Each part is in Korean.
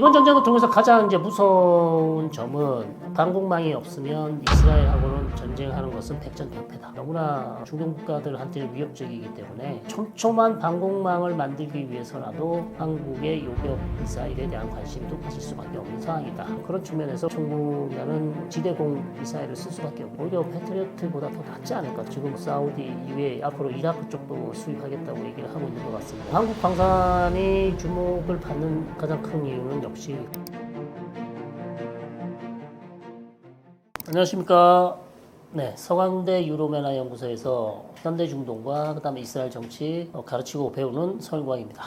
이번 전쟁을 통해서 가장 이제 무서운 점은 방공망이 없으면 이스라엘하고는 전쟁하는 것은 백전백패다. 너무나 중동 국가들한테는 위협적이기 때문에 촘촘한 방공망을 만들기 위해서라도 한국의 요격 미사일에 대한 관심이 높아질 수밖에 없는 상황이다. 그런 측면에서 중국이라는 지대공 미사일을 쓸 수밖에 없고 오히려 패트리어트보다 더 낫지 않을까. 지금 사우디 이외에 앞으로 이라크 쪽도 수입하겠다고 얘기를 하고 있는 것 같습니다. 한국 방산이 주목을 받는 가장 큰 이유는 역시 안녕하십니까. 네, 서강대 유로메나 연구소에서 현대 중동과 그다음에 이스라엘 정치 가르치고 배우는 서일광입니다.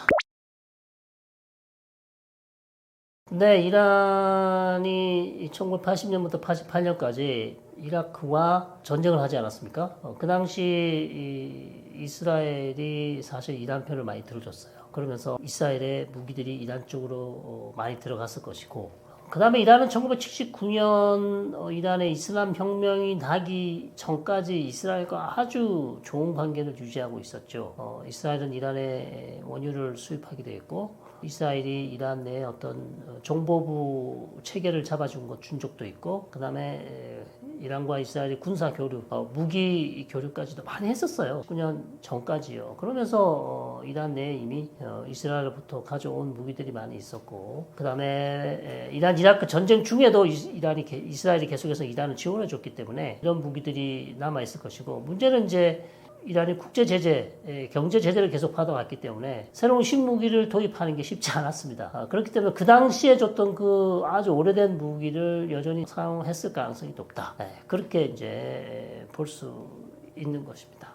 네, 이란이 1980년부터 88년까지 이라크와 전쟁을 하지 않았습니까? 그 당시 이스라엘이 사실 이란 편을 많이 들어줬어요. 그러면서 이스라엘의 무기들이 이란 쪽으로 많이 들어갔을 것이고, 그 다음에 이란은 1979년 이란의 이슬람 혁명이 나기 전까지 이스라엘과 아주 좋은 관계를 유지하고 있었죠. 이스라엘은 이란의 원유를 수입하기도 했고, 이스라엘이 이란 내에 어떤 정보부 체계를 잡아준 것 준 적도 있고, 그 다음에 이란과 이스라엘이 군사 교류, 무기 교류까지도 많이 했었어요. 9년 전까지요. 그러면서 이란 내에 이미 이스라엘로부터 가져온 무기들이 많이 있었고, 그 다음에 이란 이라크 전쟁 중에도 이스라엘이 계속해서 이란을 지원해줬기 때문에 이런 무기들이 남아있을 것이고, 문제는 이제 이란이 국제 제재, 경제 제재를 계속 받아왔기 때문에 새로운 신무기를 도입하는 게 쉽지 않았습니다. 그렇기 때문에 그 당시에 줬던 그 아주 오래된 무기를 여전히 사용했을 가능성이 높다. 그렇게 이제 볼 수 있는 것입니다.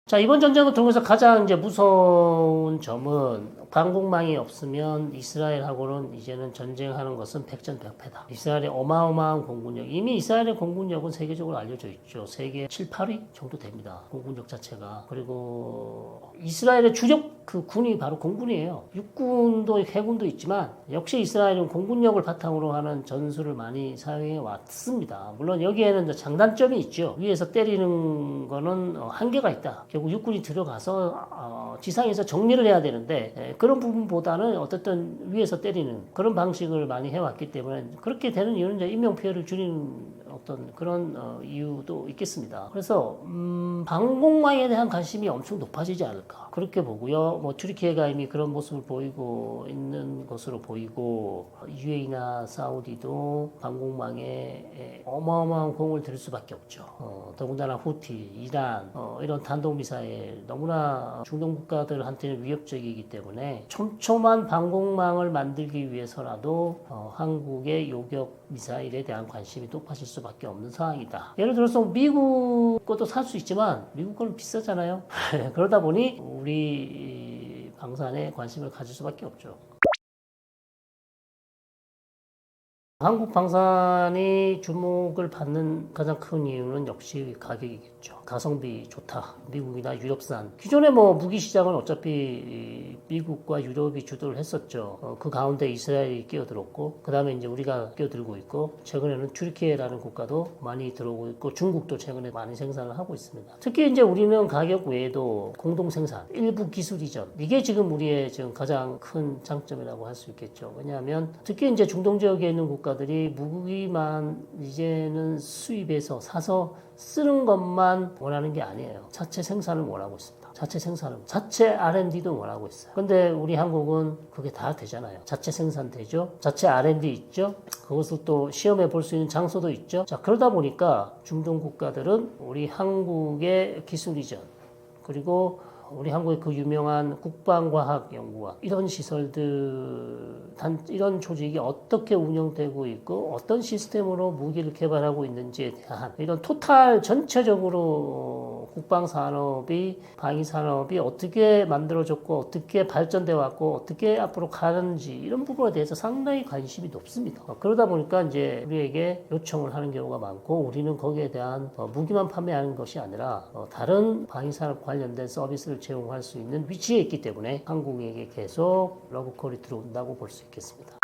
자, 이번 전쟁을 통해서 가장 이제 무서운 점은 방공망이 없으면 이스라엘하고는 이제는 전쟁하는 것은 백전백패다. 이스라엘의 어마어마한 공군력, 이미 이스라엘의 공군력은 세계적으로 알려져 있죠. 세계 7, 8위 정도 됩니다. 공군력 자체가. 그리고 이스라엘의 주력 그 군이 바로 공군이에요. 육군도 해군도 있지만 역시 이스라엘은 공군력을 바탕으로 하는 전술을 많이 사용해 왔습니다. 물론 여기에는 장단점이 있죠. 위에서 때리는 거는 한계가 있다. 결국 육군이 들어가서 지상에서 정리를 해야 되는데 그런 부분보다는 어쨌든 위에서 때리는 그런 방식을 많이 해왔기 때문에 그렇게 되는 이유는 이제 인명피해를 줄이는 어떤 그런 이유도 있겠습니다. 그래서 방공망에 대한 관심이 엄청 높아지지 않을까 그렇게 보고요. 뭐 튀르키예가 이미 그런 모습을 보이고 있는 것으로 보이고 UAE나 사우디도 방공망에 어마어마한 공을 들일 수밖에 없죠. 더군다나 후티, 이란 이런 탄도미사일 너무나 중동 국가들한테는 위협적이기 때문에 촘촘한 방공망을 만들기 위해서라도 한국의 요격 미사일에 대한 관심이 높아질 수밖에 없는 상황이다. 예를 들어서 미국 것도 살 수 있지만 미국 거는 비싸잖아요. 그러다 보니 우리 방산에 관심을 가질 수밖에 없죠. 한국 방산이 주목을 받는 가장 큰 이유는 역시 가격이겠죠. 가성비 좋다. 미국이나 유럽산. 기존에 뭐 무기 시장은 어차피 미국과 유럽이 주도를 했었죠. 그 가운데 이스라엘이 끼어들었고, 그 다음에 이제 우리가 끼어들고 있고, 최근에는 튀르키예라는 국가도 많이 들어오고 있고, 중국도 최근에 많이 생산을 하고 있습니다. 특히 이제 우리는 가격 외에도 공동 생산, 일부 기술 이전. 이게 지금 우리의 지금 가장 큰 장점이라고 할 수 있겠죠. 왜냐하면 특히 이제 중동 지역에 있는 국가들이 무기만 이제는 수입해서 사서 쓰는 것만 원하는 게 아니에요. 자체 생산을 원하고 있습니다. 자체 R&D도 원하고 있어요. 근데 우리 한국은 그게 다 되잖아요. 자체 생산 되죠. 자체 R&D 있죠. 그것을 또 시험해 볼 수 있는 장소도 있죠. 자, 그러다 보니까 중동 국가들은 우리 한국의 기술 이전 그리고 우리 한국의 그 유명한 국방과학연구원 이런 시설들 이런 조직이 어떻게 운영되고 있고 어떤 시스템으로 무기를 개발하고 있는지에 대한 이런 토탈 전체적으로 국방산업이 방위산업이 어떻게 만들어졌고 어떻게 발전돼 왔고 어떻게 앞으로 가는지 이런 부분에 대해서 상당히 관심이 높습니다. 그러다 보니까 이제 우리에게 요청을 하는 경우가 많고 우리는 거기에 대한 무기만 판매하는 것이 아니라 다른 방위산업 관련된 서비스를 제공할 수 있는 위치에 있기 때문에 한국에게 계속 러브콜이 들어온다고 볼 수 있겠습니다.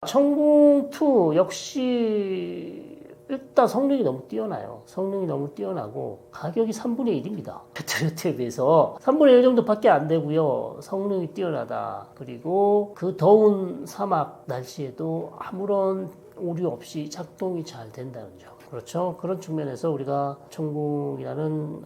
천궁2 역시 일단 성능이 너무 뛰어나요. 성능이 너무 뛰어나고 가격이 3분의 1입니다. 패트리어트에 비해서 3분의 1 정도밖에 안 되고요. 성능이 뛰어나다. 그리고 그 더운 사막 날씨에도 아무런 오류 없이 작동이 잘 된다는 점. 그렇죠. 그런 측면에서 우리가 청궁이라는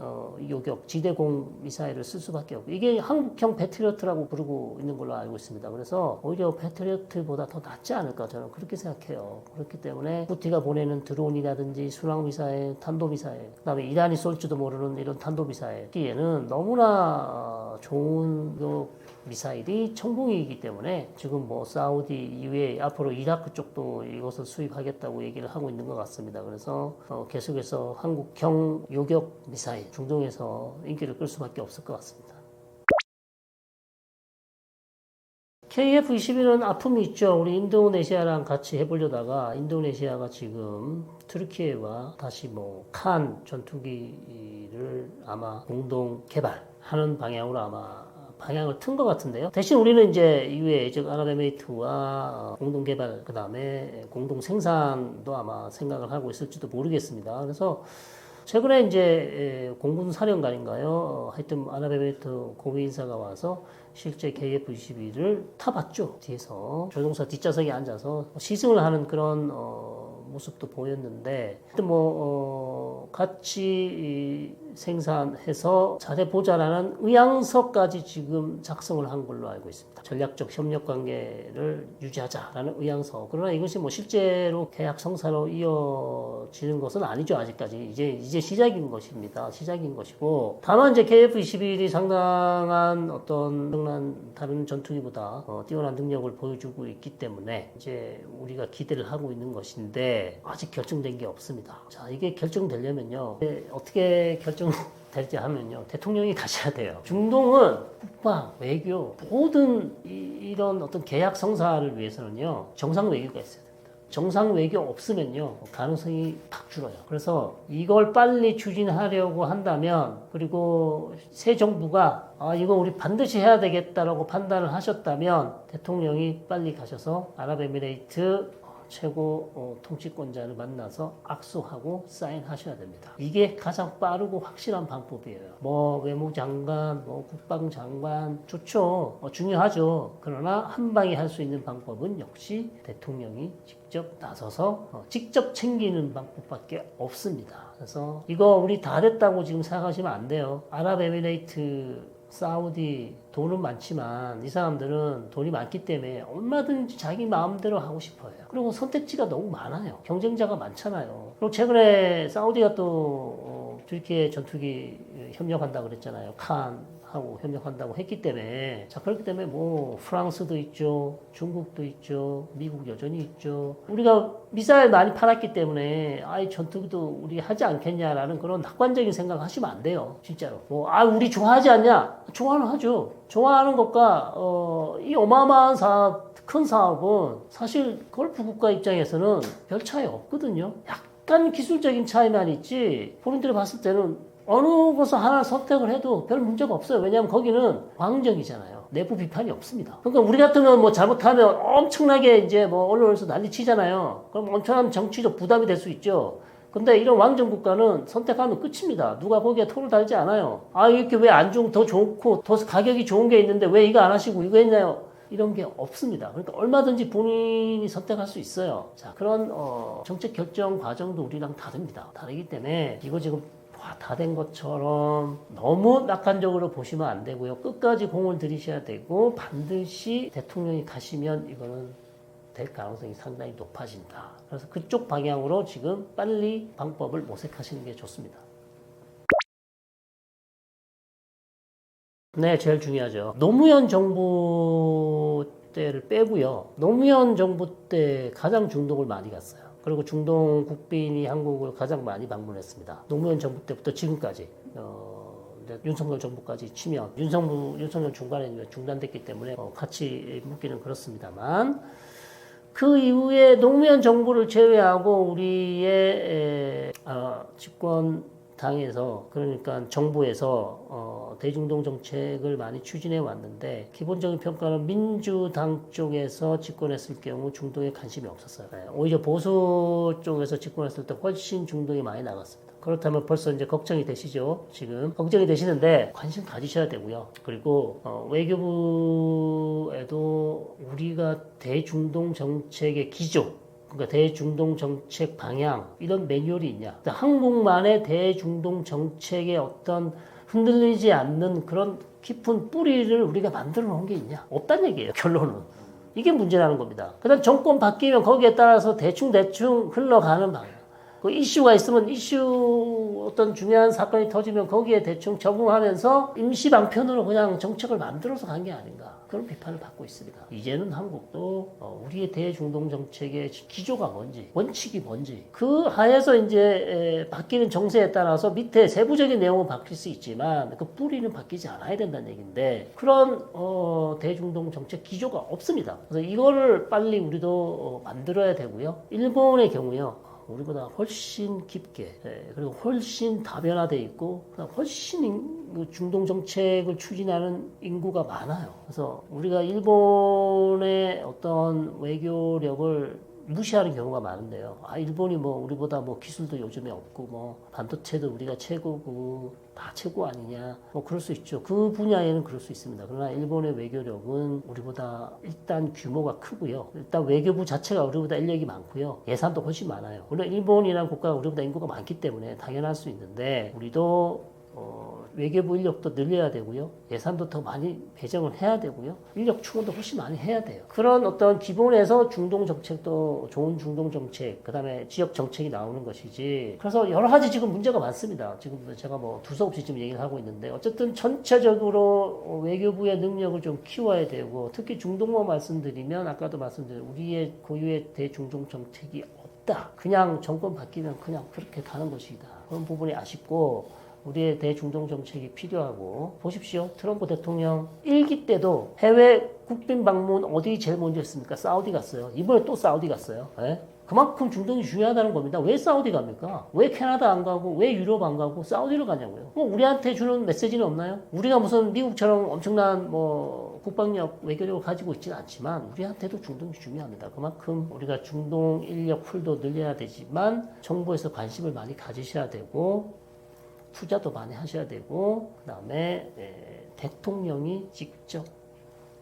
요격 지대공 미사일을 쓸 수밖에 없고, 이게 한국형 패트리어트라고 부르고 있는 걸로 알고 있습니다. 그래서 오히려 패트리어트보다 더 낫지 않을까, 저는 그렇게 생각해요. 그렇기 때문에 후티가 보내는 드론이라든지 순항 미사일, 탄도 미사일, 그다음에 이란이 쏠지도 모르는 이런 탄도 미사일, 기에는 너무나 좋은 미사일이 청궁이기 때문에 지금 뭐 사우디 이외에 앞으로 이라크 쪽도 이것을 수입하겠다고 얘기를 하고 있는 것 같습니다. 그래서 계속해서 한국형 요격 미사일 중동에서 인기를 끌 수밖에 없을 것 같습니다. KF-21은 아픔이 있죠. 우리 인도네시아랑 같이 해보려다가 인도네시아가 지금 터키와 다시 칸 전투기를 아마 공동 개발하는 방향으로 아마 방향을 튼 것 같은데요. 대신 우리는 이제 이후에 즉 아랍에미리트와 공동 개발, 그 다음에 공동 생산도 아마 생각을 하고 있을지도 모르겠습니다. 그래서 최근에 이제 공군 사령관인가요? 하여튼 아랍에미리트 고위 인사가 와서 실제 KF-21을 타봤죠. 뒤에서 조종사 뒷좌석에 앉아서 시승을 하는 그런 모습도 보였는데, 같이 생산해서 잘해보자라는 의향서까지 지금 작성을 한 걸로 알고 있습니다. 전략적 협력 관계를 유지하자라는 의향서. 그러나 이것이 실제로 계약 성사로 이어지는 것은 아니죠. 아직까지. 이제 시작인 것입니다. 시작인 것이고, 다만 이제 KF-21이 상당한 엄청난 다른 전투기보다 뛰어난 능력을 보여주고 있기 때문에 이제 우리가 기대를 하고 있는 것인데, 아직 결정된 게 없습니다. 자, 이게 결정되려면요, 어떻게 결정될지 하면요, 대통령이 가셔야 돼요. 중동은 국방, 외교, 모든 이런 어떤 계약 성사를 위해서는요, 정상 외교가 있어야 됩니다. 정상 외교 없으면요, 가능성이 팍 줄어요. 그래서 이걸 빨리 추진하려고 한다면, 그리고 새 정부가 이거 우리 반드시 해야 되겠다라고 판단을 하셨다면, 대통령이 빨리 가셔서 아랍에미레이트 최고 통치권자를 만나서 악수하고 사인하셔야 됩니다. 이게 가장 빠르고 확실한 방법이에요. 외무장관, 국방장관 좋죠. 중요하죠. 그러나 한 방에 할 수 있는 방법은 역시 대통령이 직접 나서서 직접 챙기는 방법밖에 없습니다. 그래서 이거 우리 다 됐다고 지금 생각하시면 안 돼요. 아랍에미레이트, 사우디 돈은 많지만 이 사람들은 돈이 많기 때문에 얼마든지 자기 마음대로 하고 싶어요. 그리고 선택지가 너무 많아요. 경쟁자가 많잖아요. 그리고 최근에 사우디가 또 튀르키예 전투기 협력한다고 그랬잖아요. 칸하고 협력한다고 했기 때문에, 자, 그렇기 때문에 프랑스도 있죠, 중국도 있죠, 미국 여전히 있죠. 우리가 미사일 많이 팔았기 때문에 전투기도 우리 하지 않겠냐라는 그런 낙관적인 생각 하시면 안 돼요. 진짜로. 우리 좋아하지 않냐? 좋아는 하죠. 좋아하는 것과 이 어마어마한 사업, 큰 사업은 사실 걸프 국가 입장에서는 별 차이 없거든요. 약간 기술적인 차이만 있지, 본인들이 봤을 때는 어느 것을 하나 선택을 해도 별 문제가 없어요. 왜냐하면 거기는 광정이잖아요. 내부 비판이 없습니다. 그러니까 우리 같으면 잘못하면 엄청나게 이제 언론에서 난리 치잖아요. 그럼 엄청난 정치적 부담이 될 수 있죠. 근데 이런 왕정 국가는 선택하면 끝입니다. 누가 거기에 토를 달지 않아요. 이렇게 왜 안 좋은, 더 좋고, 더 가격이 좋은 게 있는데 왜 이거 안 하시고 이거 했나요? 이런 게 없습니다. 그러니까 얼마든지 본인이 선택할 수 있어요. 자, 그런 정책 결정 과정도 우리랑 다릅니다. 다르기 때문에 이거 지금 다 된 것처럼 너무 낙관적으로 보시면 안 되고요. 끝까지 공을 들이셔야 되고, 반드시 대통령이 가시면 이거는 될 가능성이 상당히 높아진다. 그래서 그쪽 방향으로 지금 빨리 방법을 모색하시는 게 좋습니다. 네, 제일 중요하죠. 노무현 정부 때를 빼고요. 노무현 정부 때 가장 중동을 많이 갔어요. 그리고 중동 국빈이 한국을 가장 많이 방문했습니다. 노무현 정부 때부터 지금까지, 윤석열 정부까지 치면, 윤석열 중간에 중단됐기 때문에 같이 묻기는 그렇습니다만, 그 이후에 노무현 정부를 제외하고 우리의 집권 당에서 그러니까 정부에서 대중동 정책을 많이 추진해 왔는데 기본적인 평가는 민주당 쪽에서 집권했을 경우 중동에 관심이 없었어요. 오히려 보수 쪽에서 집권했을 때 훨씬 중동이 많이 나갔습니다. 그렇다면 벌써 이제 걱정이 되시죠? 지금 걱정이 되시는데 관심 가지셔야 되고요. 그리고 외교부에도 우리가 대중동 정책의 기조, 그러니까 대중동 정책 방향 이런 매뉴얼이 있냐? 한국만의 대중동 정책의 어떤 흔들리지 않는 그런 깊은 뿌리를 우리가 만들어 놓은 게 있냐? 없다는 얘기예요. 결론은. 이게 문제라는 겁니다. 그다음 정권 바뀌면 거기에 따라서 대충 흘러가는 방향. 그 이슈가 있으면 이슈 어떤 중요한 사건이 터지면 거기에 대충 적응하면서 임시 방편으로 그냥 정책을 만들어서 간 게 아닌가 그런 비판을 받고 있습니다. 이제는 한국도 우리의 대중동 정책의 기조가 뭔지 원칙이 뭔지 그 하에서 이제 바뀌는 정세에 따라서 밑에 세부적인 내용은 바뀔 수 있지만 그 뿌리는 바뀌지 않아야 된다는 얘기인데 그런 대중동 정책 기조가 없습니다. 그래서 이거를 빨리 우리도 만들어야 되고요. 일본의 경우요. 우리보다 훨씬 깊게 그리고 훨씬 다변화돼 있고 훨씬 중동 정책을 추진하는 인구가 많아요. 그래서 우리가 일본의 어떤 외교력을 무시하는 경우가 많은데요. 일본이 뭐 우리보다 뭐 기술도 요즘에 없고 뭐 반도체도 우리가 최고고 다 최고 아니냐 뭐 그럴 수 있죠. 그 분야에는 그럴 수 있습니다. 그러나 일본의 외교력은 우리보다 일단 규모가 크고요. 일단 외교부 자체가 우리보다 인력이 많고요. 예산도 훨씬 많아요. 물론 일본이라는 국가가 우리보다 인구가 많기 때문에 당연할 수 있는데 우리도 외교부 인력도 늘려야 되고요. 예산도 더 많이 배정을 해야 되고요. 인력 충원도 훨씬 많이 해야 돼요. 그런 어떤 기본에서 중동 정책도 좋은 중동 정책, 그 다음에 지역 정책이 나오는 것이지. 그래서 여러 가지 지금 문제가 많습니다. 지금 제가 뭐 두서없이 지금 얘기를 하고 있는데 어쨌든 전체적으로 외교부의 능력을 좀 키워야 되고 특히 중동만 말씀드리면 아까도 말씀드린 우리의 고유의 대중동 정책이 없다. 그냥 정권 바뀌면 그냥 그렇게 가는 것이다. 그런 부분이 아쉽고 우리의 대중동 정책이 필요하고 보십시오. 트럼프 대통령 1기 때도 해외 국빈 방문 어디 제일 먼저 했습니까? 사우디 갔어요. 이번에 또 사우디 갔어요. 네? 그만큼 중동이 중요하다는 겁니다. 왜 사우디 갑니까? 왜 캐나다 안 가고 왜 유럽 안 가고 사우디로 가냐고요. 뭐 우리한테 주는 메시지는 없나요? 우리가 무슨 미국처럼 엄청난 뭐 국방력, 외교력을 가지고 있지는 않지만 우리한테도 중동이 중요합니다. 그만큼 우리가 중동 인력 풀도 늘려야 되지만 정부에서 관심을 많이 가지셔야 되고 투자도 많이 하셔야 되고 그 다음에 대통령이 직접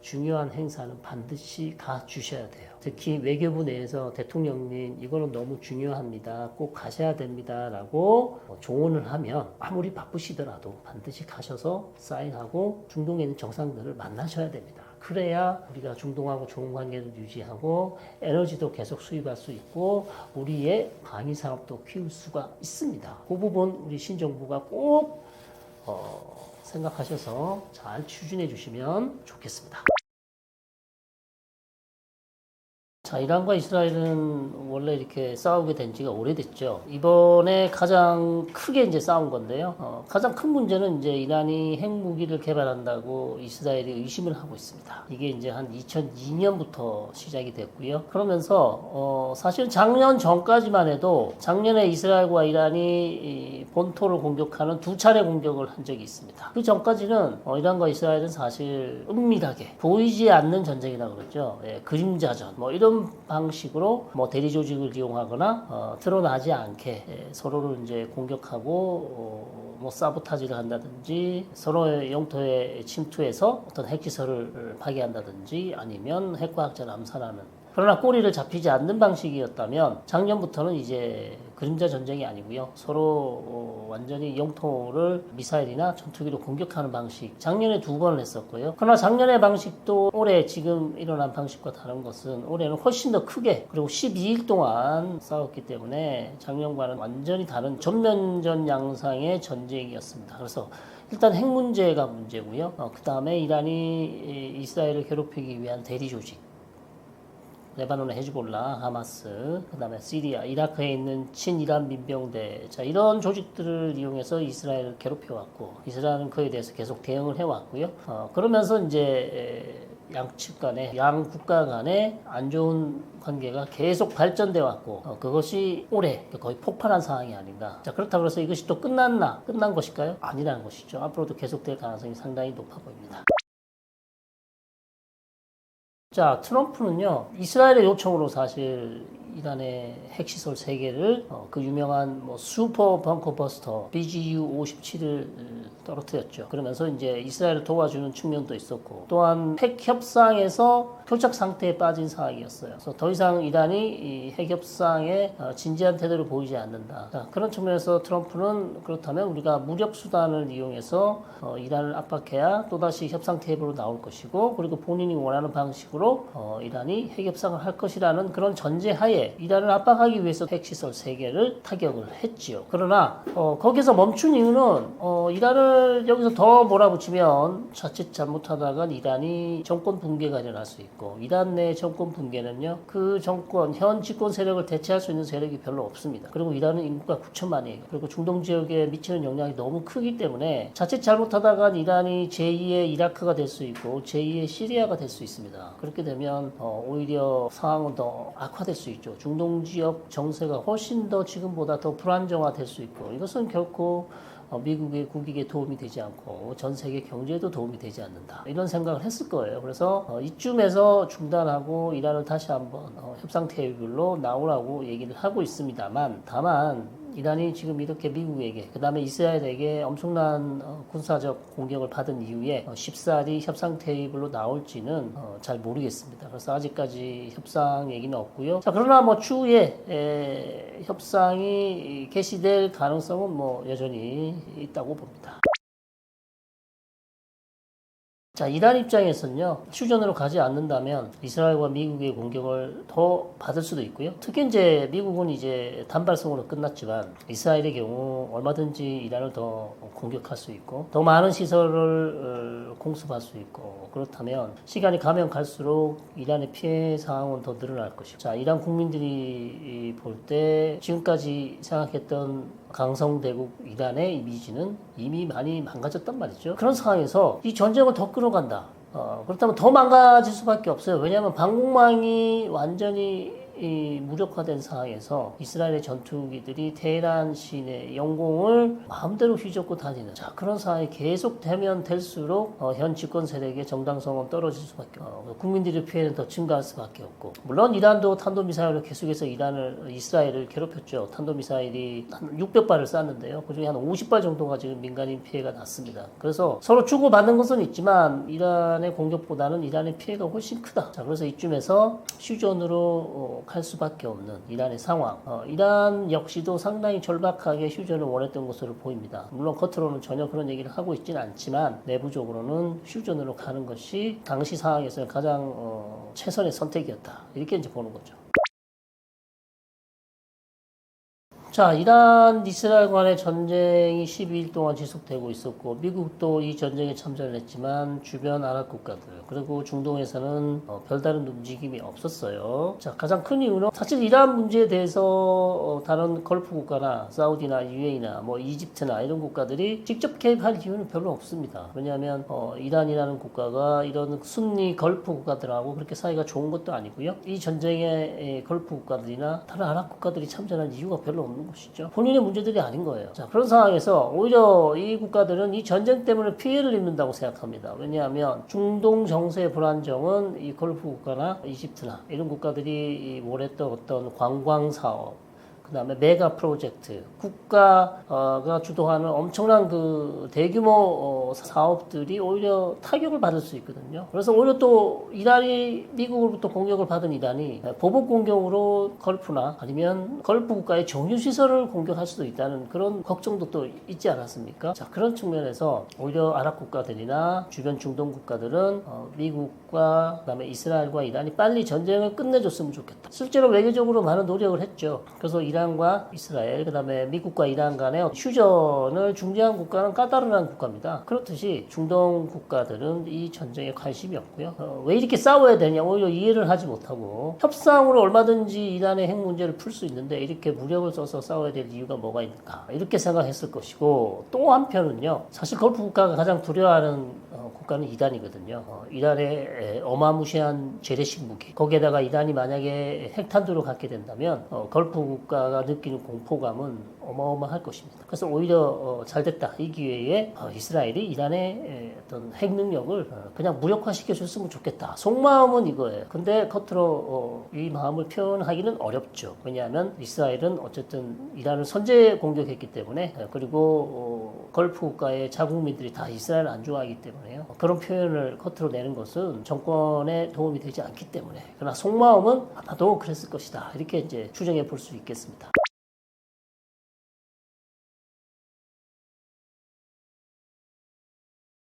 중요한 행사는 반드시 가주셔야 돼요. 특히 외교부 내에서 대통령님 이거는 너무 중요합니다. 꼭 가셔야 됩니다. 라고 조언을 하면 아무리 바쁘시더라도 반드시 가셔서 사인하고 중동에 있는 정상들을 만나셔야 됩니다. 그래야 우리가 중동하고 좋은 관계를 유지하고 에너지도 계속 수입할 수 있고 우리의 방위 산업도 키울 수가 있습니다. 그 부분 우리 신정부가 꼭 생각하셔서 잘 추진해 주시면 좋겠습니다. 자, 이란과 이스라엘은 원래 이렇게 싸우게 된 지가 오래됐죠. 이번에 가장 크게 이제 싸운 건데요. 가장 큰 문제는 이제 이란이 핵무기를 개발한다고 이스라엘이 의심을 하고 있습니다. 이게 이제 한 2002년부터 시작이 됐고요. 그러면서, 사실 작년 전까지만 해도 작년에 이스라엘과 이란이 본토를 공격하는 두 차례 공격을 한 적이 있습니다. 그 전까지는 이란과 이스라엘은 사실 은밀하게 보이지 않는 전쟁이라고 그러죠. 그림자전, 뭐 이런 방식으로 뭐 대리 조직을 이용하거나 드러나지 않게 서로를 이제 공격하고 뭐 사보타지를 한다든지 서로의 영토에 침투해서 어떤 핵시설을 파괴한다든지 아니면 핵과학자를 암살하는 그러나 꼬리를 잡히지 않는 방식이었다면 작년부터는 이제 그림자 전쟁이 아니고요. 서로 완전히 영토를 미사일이나 전투기로 공격하는 방식. 작년에 2번을 했었고요. 그러나 작년의 방식도 올해 지금 일어난 방식과 다른 것은 올해는 훨씬 더 크게 그리고 12일 동안 싸웠기 때문에 작년과는 완전히 다른 전면전 양상의 전쟁이었습니다. 그래서 일단 핵 문제가 문제고요. 그 다음에 이란이 이스라엘을 괴롭히기 위한 대리 조직. 레바논의 헤즈볼라, 하마스, 그 다음에 시리아, 이라크에 있는 친이란 민병대, 자, 이런 조직들을 이용해서 이스라엘을 괴롭혀왔고, 이스라엘은 그에 대해서 계속 대응을 해왔고요. 그러면서 이제 양측 간에 양 국가 간에 안 좋은 관계가 계속 발전돼 왔고 그것이 올해 거의 폭발한 상황이 아닌가. 자, 그렇다고 해서 이것이 또 끝난 것일까요? 아니라는 것이죠. 앞으로도 계속될 가능성이 상당히 높아 보입니다. 자, 트럼프는요, 이스라엘의 요청으로 사실 이란의 핵시설 3개를 그 유명한 뭐 슈퍼 벙커 버스터 BGU-57을 떨어뜨렸죠. 그러면서 이제 이스라엘을 도와주는 측면도 있었고, 또한 핵 협상에서 표착 상태에 빠진 상황이었어요. 그래서 더 이상 이란이 이 핵 협상에 진지한 태도를 보이지 않는다. 자, 그런 측면에서 트럼프는 그렇다면 우리가 무력 수단을 이용해서 이란을 압박해야 또다시 협상 테이블로 나올 것이고, 그리고 본인이 원하는 방식으로 이란이 핵 협상을 할 것이라는 그런 전제하에 이란을 압박하기 위해서 핵시설 3개를 타격을 했지요. 그러나 거기서 멈춘 이유는 이란을 여기서 더 몰아붙이면 자칫 잘못하다가 이란이 정권 붕괴가 일어날 수 있고, 이란 내 정권 붕괴는요, 그 정권 현 집권 세력을 대체할 수 있는 세력이 별로 없습니다. 그리고 이란은 인구가 9천만이에요. 그리고 중동 지역에 미치는 영향이 너무 크기 때문에 자칫 잘못하다가 이란이 제2의 이라크가 될 수 있고 제2의 시리아가 될 수 있습니다. 그렇게 되면 오히려 상황은 더 악화될 수 있죠. 중동 지역 정세가 훨씬 더 지금보다 더 불안정화될 수 있고, 이것은 결코 미국의 국익에 도움이 되지 않고 전 세계 경제에도 도움이 되지 않는다, 이런 생각을 했을 거예요. 그래서 이쯤에서 중단하고 이란을 다시 한번 협상 테이블로 나오라고 얘기를 하고 있습니다만, 다만 이란이 지금 이렇게 미국에게, 그 다음에 이스라엘에게 엄청난 군사적 공격을 받은 이후에 쉽사리 협상 테이블로 나올지는 잘 모르겠습니다. 그래서 아직까지 협상 얘기는 없고요. 자, 그러나 뭐 추후에 협상이 개시될 가능성은 뭐 여전히 있다고 봅니다. 자, 이란 입장에서는요, 휴전으로 가지 않는다면 이스라엘과 미국의 공격을 더 받을 수도 있고요. 특히 이제 미국은 이제 단발성으로 끝났지만 이스라엘의 경우 얼마든지 이란을 더 공격할 수 있고 더 많은 시설을 공습할 수 있고, 그렇다면 시간이 가면 갈수록 이란의 피해 상황은 더 늘어날 것이고, 자, 이란 국민들이 볼 때 지금까지 생각했던 강성대국 이란의 이미지는 이미 많이 망가졌단 말이죠. 그런 상황에서 이 전쟁을 더 끌어간다. 그렇다면 더 망가질 수밖에 없어요. 왜냐하면 방공망이 완전히 무력화된 상황에서 이스라엘의 전투기들이 테헤란 시내 영공을 마음대로 휘젓고 다니는, 자, 그런 상황이 계속되면 될수록 현 집권 세력의 정당성은 떨어질 수밖에 없고 국민들의 피해는 더 증가할 수밖에 없고, 물론 이란도 탄도미사일로 계속해서 이스라엘을 괴롭혔죠. 탄도미사일이 한 600발을 쐈는데요. 그중에 한 50발 정도가 지금 민간인 피해가 났습니다. 그래서 서로 주고받는 것은 있지만 이란의 공격보다는 이란의 피해가 훨씬 크다. 자, 그래서 이쯤에서 휴전으로 갈 수밖에 없는 이란의 상황. 이란 역시도 상당히 절박하게 휴전을 원했던 것으로 보입니다. 물론 겉으로는 전혀 그런 얘기를 하고 있지는 않지만 내부적으로는 휴전으로 가는 것이 당시 상황에서는 가장 최선의 선택이었다, 이렇게 이제 보는 거죠. 자, 이란 이스라엘 간의 전쟁이 12일 동안 지속되고 있었고, 미국도 이 전쟁에 참전을 했지만 주변 아랍 국가들 그리고 중동에서는 별다른 움직임이 없었어요. 자, 가장 큰 이유는 사실 이란 문제에 대해서 다른 걸프 국가나 사우디나 UAE나 뭐 이집트나 이런 국가들이 직접 개입할 이유는 별로 없습니다. 왜냐하면 이란이라는 국가가 이런 순니 걸프 국가들하고 그렇게 사이가 좋은 것도 아니고요. 이 전쟁에 걸프 국가들이나 다른 아랍 국가들이 참전할 이유가 별로 없는 것이죠. 본인의 문제들이 아닌 거예요. 자, 그런 상황에서 오히려 이 국가들은 이 전쟁 때문에 피해를 입는다고 생각합니다. 왜냐하면 중동 정세의 불안정은 이 걸프 국가나 이집트나 이런 국가들이 원했던 어떤 관광 사업, 그 다음에 메가 프로젝트, 국가가 주도하는 엄청난 그 대규모 사업들이 오히려 타격을 받을 수 있거든요. 그래서 오히려 또 이란이 미국으로부터 공격을 받은 이란이 보복 공격으로 걸프나 아니면 걸프 국가의 정유시설을 공격할 수도 있다는 그런 걱정도 또 있지 않았습니까? 자, 그런 측면에서 오히려 아랍 국가들이나 주변 중동 국가들은 미국과 그다음에 이스라엘과 이란이 빨리 전쟁을 끝내줬으면 좋겠다. 실제로 외교적으로 많은 노력을 했죠. 그래서 이란과 이스라엘, 그다음에 미국과 이란 간의 휴전을 중재한 국가는 까다로운 국가입니다. 그렇듯이 중동 국가들은 이 전쟁에 관심이 없고요. 왜 이렇게 싸워야 되냐, 오히려 이해를 하지 못하고 협상으로 얼마든지 이란의 핵 문제를 풀 수 있는데 이렇게 무력을 써서 싸워야 될 이유가 뭐가 있는가, 이렇게 생각했을 것이고, 또 한편은요, 사실 걸프 국가가 가장 두려워하는 국가는 이란이거든요. 이란의 어마무시한 재래식 무기, 거기에다가 이란이 만약에 핵탄두를 갖게 된다면 걸프 국가가 느끼는 공포감은 어마어마할 것입니다. 그래서 오히려 잘됐다, 이 기회에 이스라엘이 이란의 어떤 핵 능력을 그냥 무력화시켜 줬으면 좋겠다, 속마음은 이거예요. 근데 겉으로 이 마음을 표현하기는 어렵죠. 왜냐하면 이스라엘은 어쨌든 이란을 선제 공격했기 때문에, 그리고 걸프 국가의 자국민들이 다 이스라엘을 안 좋아하기 때문에요. 그런 표현을 겉으로 내는 것은 정권에 도움이 되지 않기 때문에, 그러나 속마음은 아마도 그랬을 것이다, 이렇게 이제 추정해 볼 수 있겠습니다.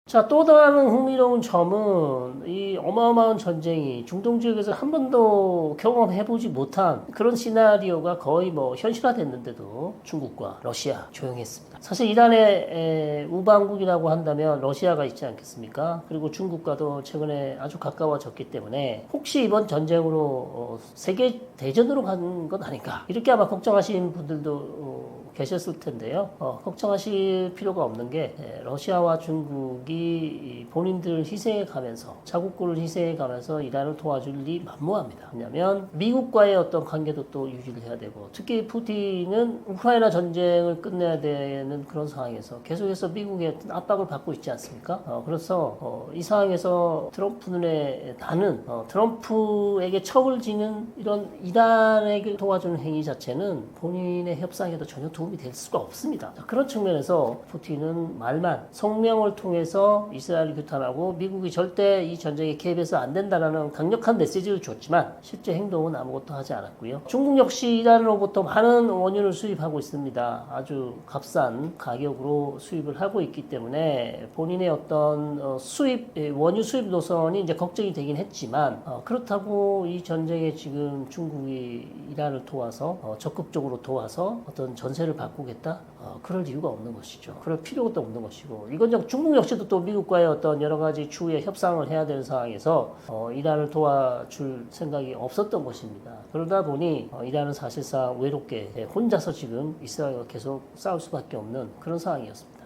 자, 또 다른 흥미로운 점은 이 어마어마한 전쟁이 중동 지역에서 한 번도 경험해보지 못한 그런 시나리오가 거의 뭐 현실화됐는데도 중국과 러시아 조용했습니다. 사실 이란의 우방국이라고 한다면 러시아가 있지 않겠습니까? 그리고 중국과도 최근에 아주 가까워졌기 때문에 혹시 이번 전쟁으로 세계 대전으로 가는 건 아닌가, 이렇게 아마 걱정하시는 분들도 계셨을 텐데요. 걱정하실 필요가 없는 게, 러시아와 중국이 본인들 희생해 가면서, 자국군을 희생해 가면서 이란을 도와줄 리 만무합니다. 왜냐하면 미국과의 어떤 관계도 또 유지를 해야 되고, 특히 푸틴은 우크라이나 전쟁을 끝내야 되는 그런 상황에서 계속해서 미국의 어떤 압박을 받고 있지 않습니까? 그래서 이 상황에서 트럼프 눈에 나는 트럼프에게 척을 지는 이런 이란에게 도와주는 행위 자체는 본인의 협상에도 전혀 도움이 될 수가 없습니다. 그런 측면에서 푸틴은 말만, 성명을 통해서 이스라엘을 규탄하고 미국이 절대 이 전쟁에 개입해서 안 된다는 강력한 메시지를 줬지만 실제 행동은 아무것도 하지 않았고요. 중국 역시 이란으로부터 많은 원유를 수입하고 있습니다. 아주 값싼 가격으로 수입을 하고 있기 때문에 본인의 어떤 원유 수입 노선이 이제 걱정이 되긴 했지만, 그렇다고 이 전쟁에 지금 중국이 이란을 도와서 적극적으로 도와서 어떤 전세를 바꾸겠다? 그럴 이유가 없는 것이죠. 그럴 필요도 없는 것이고, 이건 중국 역시도 또 미국과의 어떤 여러 가지 추후에 협상을 해야 되는 상황에서 이란을 도와줄 생각이 없었던 것입니다. 그러다 보니 이란은 사실상 외롭게 혼자서 지금 이스라엘과 계속 싸울 수밖에 없는 그런 상황이었습니다.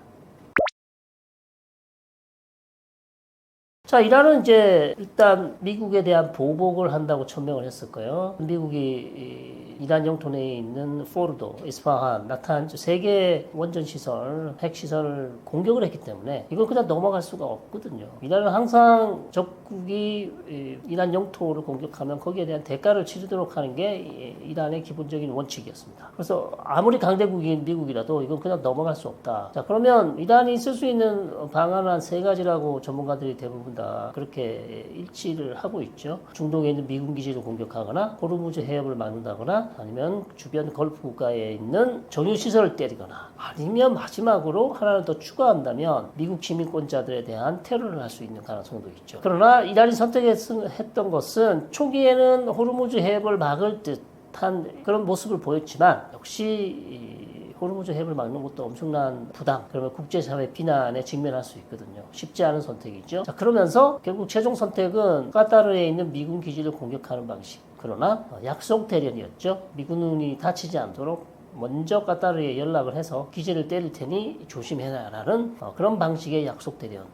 자, 이란은 이제 일단 미국에 대한 보복을 한다고 천명을 했을 거예요. 미국이 이란 영토 내에 있는 포르도, 이스파한, 나탄즈 세 개의 원전 시설, 핵 시설을 공격을 했기 때문에 이걸 그냥 넘어갈 수가 없거든요. 이란은 항상 적국이 이란 영토를 공격하면 거기에 대한 대가를 치르도록 하는 게 이란의 기본적인 원칙이었습니다. 그래서 아무리 강대국인 미국이라도 이건 그냥 넘어갈 수 없다. 자, 그러면 이란이 쓸 수 있는 방안은 한 세 가지라고 전문가들이 대부분 다 그렇게 일치를 하고 있죠. 중동에 있는 미군 기지를 공격하거나, 호르무즈 해협을 막는다거나, 아니면 주변 걸프 국가에 있는 정유 시설을 때리거나, 아니면 마지막으로 하나를 더 추가한다면 미국 시민권자들에 대한 테러를 할 수 있는 가능성도 있죠. 그러나 이란이 선택했던 것은 초기에는 호르무즈 해협을 막을 듯한 그런 모습을 보였지만, 역시 호르무즈 해협을 막는 것도 엄청난 부담, 그러면 국제사회 비난에 직면할 수 있거든요. 쉽지 않은 선택이죠. 자, 그러면서 결국 최종 선택은 카타르에 있는 미군 기지를 공격하는 방식. 그러나 약속 대련이었죠. 미군이 다치지 않도록 먼저 카타르에 연락을 해서 기지를 때릴 테니 조심해라라는 그런 방식의 약속 대련.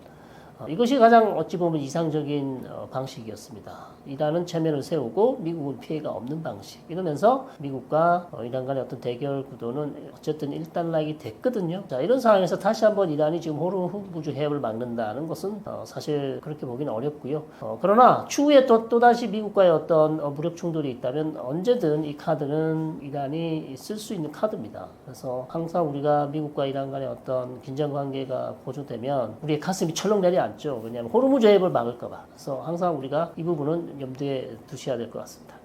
이것이 가장 어찌 보면 이상적인 방식이었습니다. 이란은 체면을 세우고 미국은 피해가 없는 방식. 이러면서 미국과 이란 간의 어떤 대결 구도는 어쨌든 일단락이 됐거든요. 자, 이런 상황에서 다시 한번 이란이 지금 호르무즈 해협을 막는다는 것은 사실 그렇게 보기는 어렵고요. 그러나 추후에 또다시 미국과의 어떤 무력 충돌이 있다면 언제든 이 카드는 이란이 쓸 수 있는 카드입니다. 그래서 항상 우리가 미국과 이란 간의 어떤 긴장 관계가 고조되면 우리의 가슴이 철렁 내려앉죠. 왜냐하면 호르무즈 해협을 막을까봐. 그래서 항상 우리가 이 부분은 염두에 두셔야 될 것 같습니다.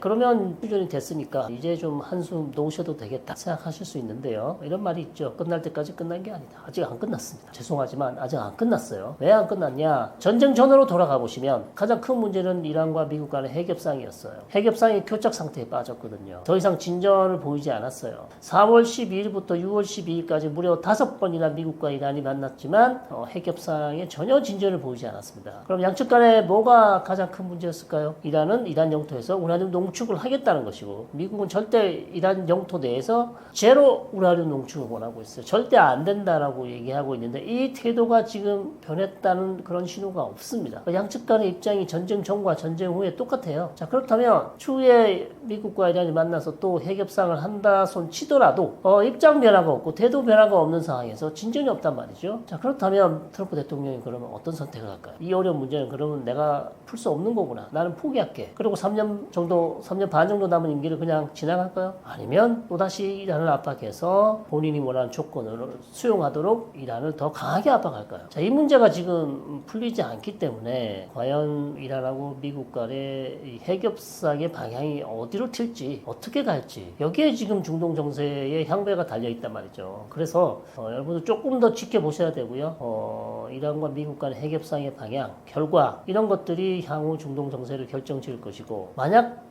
그러면 휴전이 됐으니까 이제 좀 한숨 놓으셔도 되겠다 생각하실 수 있는데요. 이런 말이 있죠. 끝날 때까지 끝난 게 아니다. 아직 안 끝났습니다. 죄송하지만 아직 안 끝났어요. 왜 안 끝났냐? 전쟁 전으로 돌아가 보시면 가장 큰 문제는 이란과 미국 간의 핵협상이었어요. 핵협상이 교착 상태에 빠졌거든요. 더 이상 진전을 보이지 않았어요. 4월 12일부터 6월 12일까지 무려 5번이나 미국과 이란이 만났지만 핵협상에 전혀 진전을 보이지 않았습니다. 그럼 양측 간에 뭐가 가장 큰 문제였을까요? 이란은 이란 영토에서 우라늄 농축을 하겠다는 것이고 미국은 절대 이란 영토 내에서 제로 우라늄 농축을 원하고 있어요. 절대 안 된다라고 얘기하고 있는데 이 태도가 지금 변했다는 그런 신호가 없습니다. 양측 간의 입장이 전쟁 전과 전쟁 후에 똑같아요. 자, 그렇다면 추후에 미국과 이란이 만나서 또 핵협상을 한다 손 치더라도 입장 변화가 없고 태도 변화가 없는 상황에서 진전이 없단 말이죠. 자, 그렇다면 트럼프 대통령이 그러면 어떤 선택을 할까요? 이 어려운 문제는 그러면 내가 풀 수 없는 거구나. 나는 포기할게. 그리고 3년 반 정도 남은 임기를 그냥 지나갈까요? 아니면 또다시 이란을 압박해서 본인이 원하는 조건을 수용하도록 이란을 더 강하게 압박할까요? 자, 이 문제가 지금 풀리지 않기 때문에 과연 이란하고 미국 간의 이 핵협상의 방향이 어디로 튈지 어떻게 갈지 여기에 지금 중동 정세의 향배가 달려있단 말이죠. 그래서 여러분들 조금 더 지켜보셔야 되고요. 이란과 미국 간의 핵협상의 방향, 결과 이런 것들이 향후 중동 정세를 결정지을 것이고 만약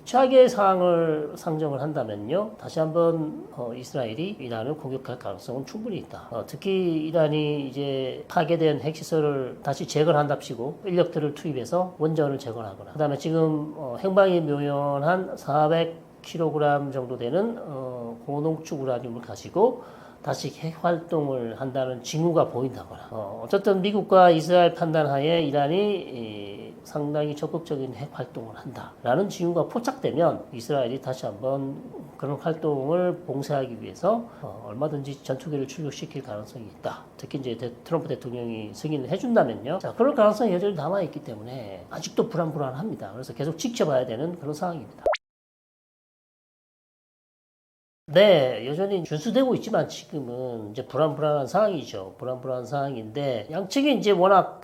최악의 상황을 상정을 한다면요. 다시 한번 이스라엘이 이란을 공격할 가능성은 충분히 있다. 특히 이란이 이제 파괴된 핵시설을 다시 재건을 한답시고 인력들을 투입해서 원전을 재건하거나 그 다음에 지금 행방이 묘연한 400kg 정도 되는 고농축 우라늄을 가지고 다시 핵활동을 한다는 징후가 보인다거나 어쨌든 미국과 이스라엘 판단하에 이란이 상당히 적극적인 핵활동을 한다라는 징후가 포착되면 이스라엘이 다시 한번 그런 활동을 봉쇄하기 위해서 얼마든지 전투기를 출격시킬 가능성이 있다. 특히 이제 트럼프 대통령이 승인을 해준다면요. 자, 그럴 가능성이 여전히 남아있기 때문에 아직도 불안합니다. 그래서 계속 지켜봐야 되는 그런 상황입니다. 네, 여전히 준수되고 있지만 지금은 이제 불안한 상황이죠. 불안한 상황인데 양측이 이제 워낙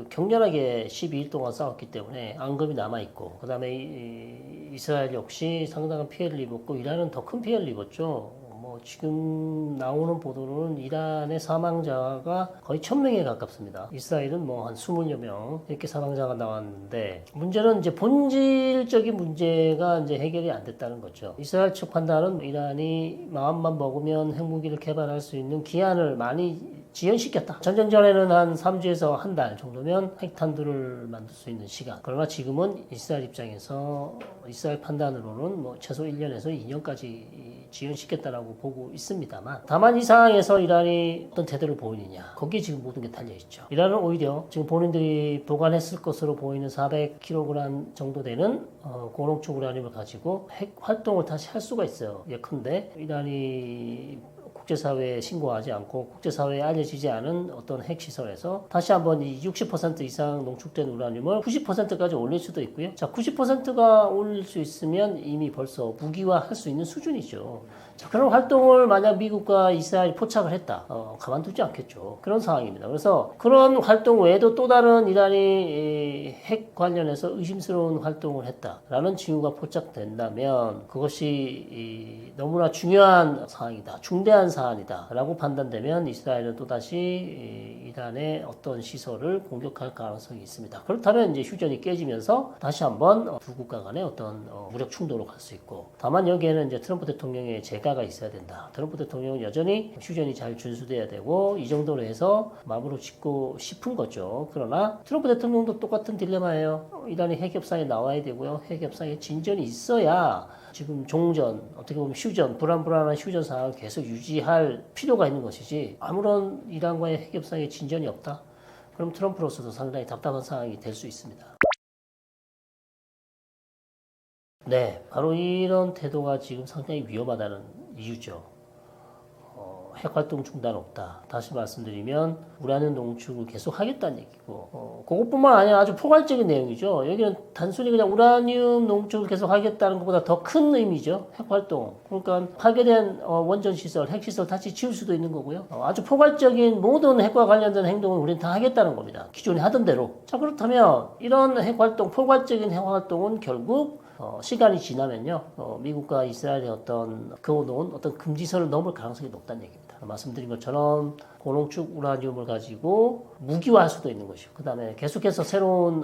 격렬하게 12일 동안 싸웠기 때문에 앙금이 남아 있고 그다음에 이스라엘 역시 상당한 피해를 입었고 이란은 더 큰 피해를 입었죠. 지금 나오는 보도로는 이란의 사망자가 거의 1000명에 가깝습니다. 이스라엘은 한 20여 명 이렇게 사망자가 나왔는데 문제는 이제 본질적인 문제가 이제 해결이 안 됐다는 거죠. 이스라엘 측 판단은 이란이 마음만 먹으면 핵무기를 개발할 수 있는 기한을 많이 지연시켰다. 전쟁 전에는 한 3주에서 한 달 정도면 핵탄두를 만들 수 있는 시간. 그러나 지금은 이스라엘 입장에서 이스라엘 판단으로는 최소 1년에서 2년까지 지연시켰다라고 보고 있습니다만 다만 이 상황에서 이란이 어떤 태도를 보이느냐 거기에 지금 모든 게 달려있죠. 이란은 오히려 지금 본인들이 보관했을 것으로 보이는 400kg 정도 되는 고농축 우라늄을 가지고 핵 활동을 다시 할 수가 있어요. 예컨대 이란이 국제사회에 신고하지 않고 국제사회에 알려지지 않은 어떤 핵시설에서 다시 한번 이 60% 이상 농축된 우라늄을 90%까지 올릴 수도 있고요. 자, 90%가 올릴 수 있으면 이미 벌써 무기화할 수 있는 수준이죠. 자, 그런 활동을 만약 미국과 이스라엘이 포착을 했다. 가만두지 않겠죠. 그런 상황입니다. 그래서 그런 활동 외에도 또 다른 이란이 핵 관련해서 의심스러운 활동을 했다라는 징후가 포착된다면 그것이 너무나 중요한 상황이다. 중대한 사안이다 라고 판단되면 이스라엘은 또다시 이란의 어떤 시설을 공격할 가능성이 있습니다. 그렇다면 이제 휴전이 깨지면서 다시 한번 두 국가 간의 어떤 무력 충돌로 갈 수 있고 다만 여기에는 이제 트럼프 대통령의 재가가 있어야 된다. 트럼프 대통령은 여전히 휴전이 잘 준수돼야 되고 이 정도로 해서 마무리 짓고 싶은 거죠. 그러나 트럼프 대통령도 똑같은 딜레마예요. 이란이 핵협상에 나와야 되고요. 핵협상에 진전이 있어야 지금 종전, 어떻게 보면 휴전, 불안한 휴전 상황을 계속 유지할 필요가 있는 것이지 아무런 이란과의 핵협상에 진전이 없다? 그럼 트럼프로서도 상당히 답답한 상황이 될 수 있습니다. 네, 바로 이런 태도가 지금 상당히 위험하다는 이유죠. 핵활동 중단 없다. 다시 말씀드리면 우라늄 농축을 계속 하겠다는 얘기고 그것뿐만 아니라 아주 포괄적인 내용이죠. 여기는 단순히 그냥 우라늄 농축을 계속 하겠다는 것보다 더 큰 의미죠. 핵활동. 그러니까 파괴된 원전 시설, 핵시설 다시 지을 수도 있는 거고요. 아주 포괄적인 모든 핵과 관련된 행동을 우리는 다 하겠다는 겁니다. 기존에 하던 대로. 자, 그렇다면 이런 핵활동, 포괄적인 핵활동은 결국 시간이 지나면요, 미국과 이스라엘의 어떤 그어놓은 어떤 금지선을 넘을 가능성이 높다는 얘기입니다. 말씀드린 것처럼 고농축 우라늄을 가지고 무기화할 수도 있는 것이고, 그 다음에 계속해서 새로운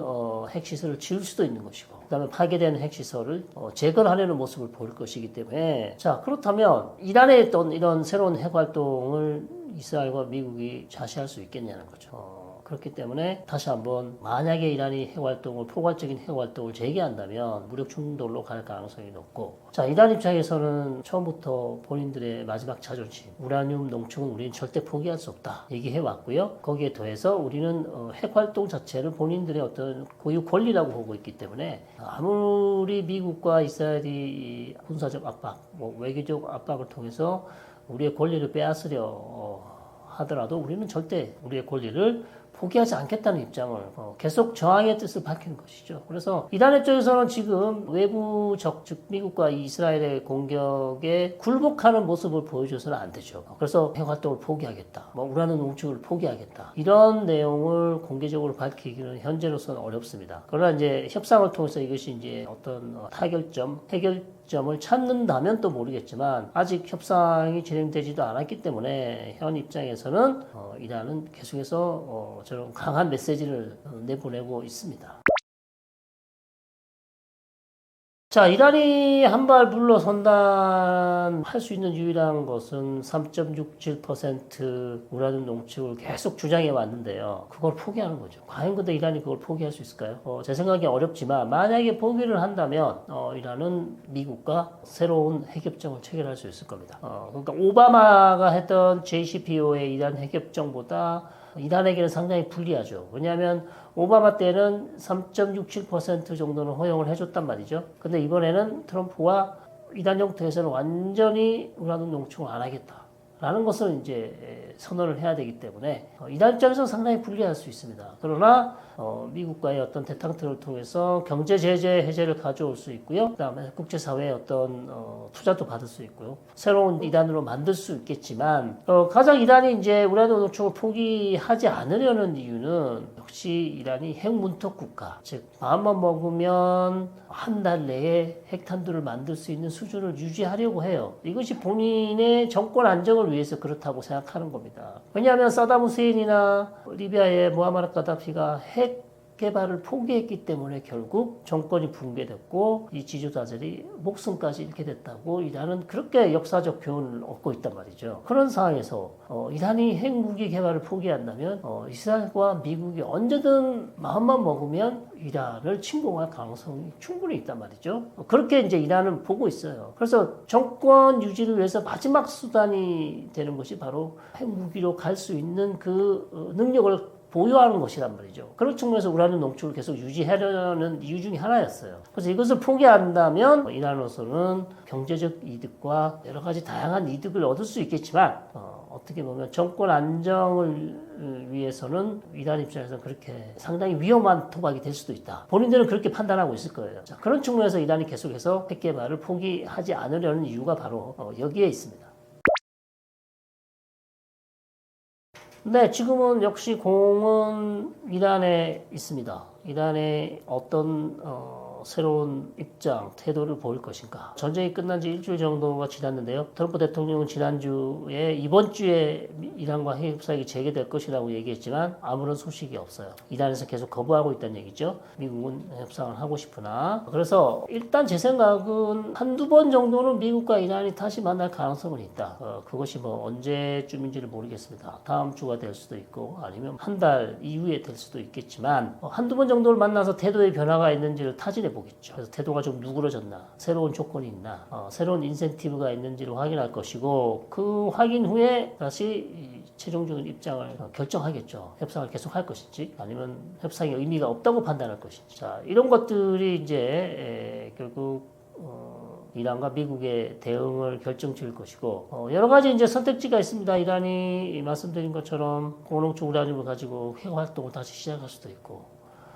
핵시설을 지을 수도 있는 것이고, 그 다음에 파괴되는 핵시설을 재건하려는 모습을 보일 것이기 때문에, 자, 그렇다면 이란에 있던 이런 새로운 핵활동을 이스라엘과 미국이 자시할 수 있겠냐는 거죠. 그렇기 때문에 다시 한번 만약에 이란이 핵활동을 포괄적인 핵활동을 재개한다면 무력 충돌로 갈 가능성이 높고, 자, 이란 입장에서는 처음부터 본인들의 마지막 자존심, 우라늄 농축은 우리는 절대 포기할 수 없다 얘기해 왔고요. 거기에 더해서 우리는 핵활동 자체를 본인들의 어떤 고유 권리라고 보고 있기 때문에 아무리 미국과 이스라엘이 군사적 압박, 외교적 압박을 통해서 우리의 권리를 빼앗으려 하더라도 우리는 절대 우리의 권리를 포기하지 않겠다는 입장을 계속 저항의 뜻을 밝히는 것이죠. 그래서 이란 입장에서는 지금 외부 적, 즉 미국과 이스라엘의 공격에 굴복하는 모습을 보여줘서는 안 되죠. 그래서 핵활동을 포기하겠다, 우라늄 농축을 포기하겠다, 이런 내용을 공개적으로 밝히기는 현재로서는 어렵습니다. 그러나 이제 협상을 통해서 이것이 이제 어떤 타결점, 해결점을 찾는다면 또 모르겠지만 아직 협상이 진행되지도 않았기 때문에 현 입장에서는 이란은 계속해서 저런 강한 메시지를 내보내고 있습니다. 자, 이란이 한 발 물러선다 할 수 있는 유일한 것은 3.67% 우라늄 농축을 계속 주장해 왔는데요. 그걸 포기하는 거죠. 과연 근데 이란이 그걸 포기할 수 있을까요? 제 생각에 어렵지만 만약에 포기를 한다면 이란은 미국과 새로운 핵협정을 체결할 수 있을 겁니다. 그러니까 오바마가 했던 JCPO의 이란 핵협정보다 이란에게는 상당히 불리하죠. 왜냐하면 오바마 때는 3.67% 정도는 허용을 해줬단 말이죠. 근데 이번에는 트럼프와 이란 정부에서는 완전히 우라늄 농축을 안 하겠다 라는 것을 이제 선언을 해야 되기 때문에 이란 입장에서 상당히 불리할 수 있습니다. 그러나 미국과의 어떤 대탕트를 통해서 경제 제재 해제를 가져올 수 있고요. 그다음에 국제사회의 어떤 투자도 받을 수 있고요. 새로운 이란으로 만들 수 있겠지만 가장 이란이 이제 우라늄 농축을 포기하지 않으려는 이유는 역시 이란이 핵문턱 국가, 즉 마음만 먹으면 한 달 내에 핵탄두를 만들 수 있는 수준을 유지하려고 해요. 이것이 본인의 정권 안정을 위해서 그렇다고 생각하는 겁니다. 왜냐하면 사담 후세인이나 리비아의 무아마르 가다피가 핵 개발을 포기했기 때문에 결국 정권이 붕괴됐고 이 지도자들이 목숨까지 잃게 됐다고 이란은 그렇게 역사적 교훈을 얻고 있단 말이죠. 그런 상황에서 이란이 핵무기 개발을 포기한다면 이스라엘과 미국이 언제든 마음만 먹으면 이란을 침공할 가능성이 충분히 있단 말이죠. 그렇게 이제 이란은 보고 있어요. 그래서 정권 유지를 위해서 마지막 수단이 되는 것이 바로 핵무기로 갈 수 있는 그 능력을 보유하는 것이란 말이죠. 그런 측면에서 우라늄 농축을 계속 유지하려는 이유 중에 하나였어요. 그래서 이것을 포기한다면 이란으로서는 경제적 이득과 여러 가지 다양한 이득을 얻을 수 있겠지만 어떻게 보면 정권 안정을 위해서는 이란 입장에서는 그렇게 상당히 위험한 토박이 될 수도 있다. 본인들은 그렇게 판단하고 있을 거예요. 자, 그런 측면에서 이란이 계속해서 핵 개발을 포기하지 않으려는 이유가 바로 여기에 있습니다. 네, 지금은 역시 공은 이란에 있습니다. 이란의 어떤 새로운 입장, 태도를 보일 것인가. 전쟁이 끝난 지 일주일 정도가 지났는데요. 트럼프 대통령은 지난주에 이번 주에 이란과 핵협상이 재개될 것이라고 얘기했지만 아무런 소식이 없어요. 이란에서 계속 거부하고 있다는 얘기죠. 미국은 협상을 하고 싶으나. 그래서 일단 제 생각은 한두 번 정도는 미국과 이란이 다시 만날 가능성은 있다. 그것이 언제쯤인지를 모르겠습니다. 다음 주가 될 수도 있고 아니면 한 달 이후에 될 수도 있겠지만 한두 번 정도를 만나서 태도의 변화가 있는지를 타진해 보겠죠. 그래서 태도가 좀 누그러졌나, 새로운 조건이 있나, 새로운 인센티브가 있는지를 확인할 것이고 그 확인 후에 다시 최종적인 입장을 결정하겠죠. 협상을 계속 할 것인지 아니면 협상의 의미가 없다고 판단할 것인지. 자, 이런 것들이 이제 결국 이란과 미국의 대응을 결정 지을 것이고 여러 가지 이제 선택지가 있습니다. 이란이 말씀드린 것처럼 고농축 우라늄을 가지고 핵 활동을 다시 시작할 수도 있고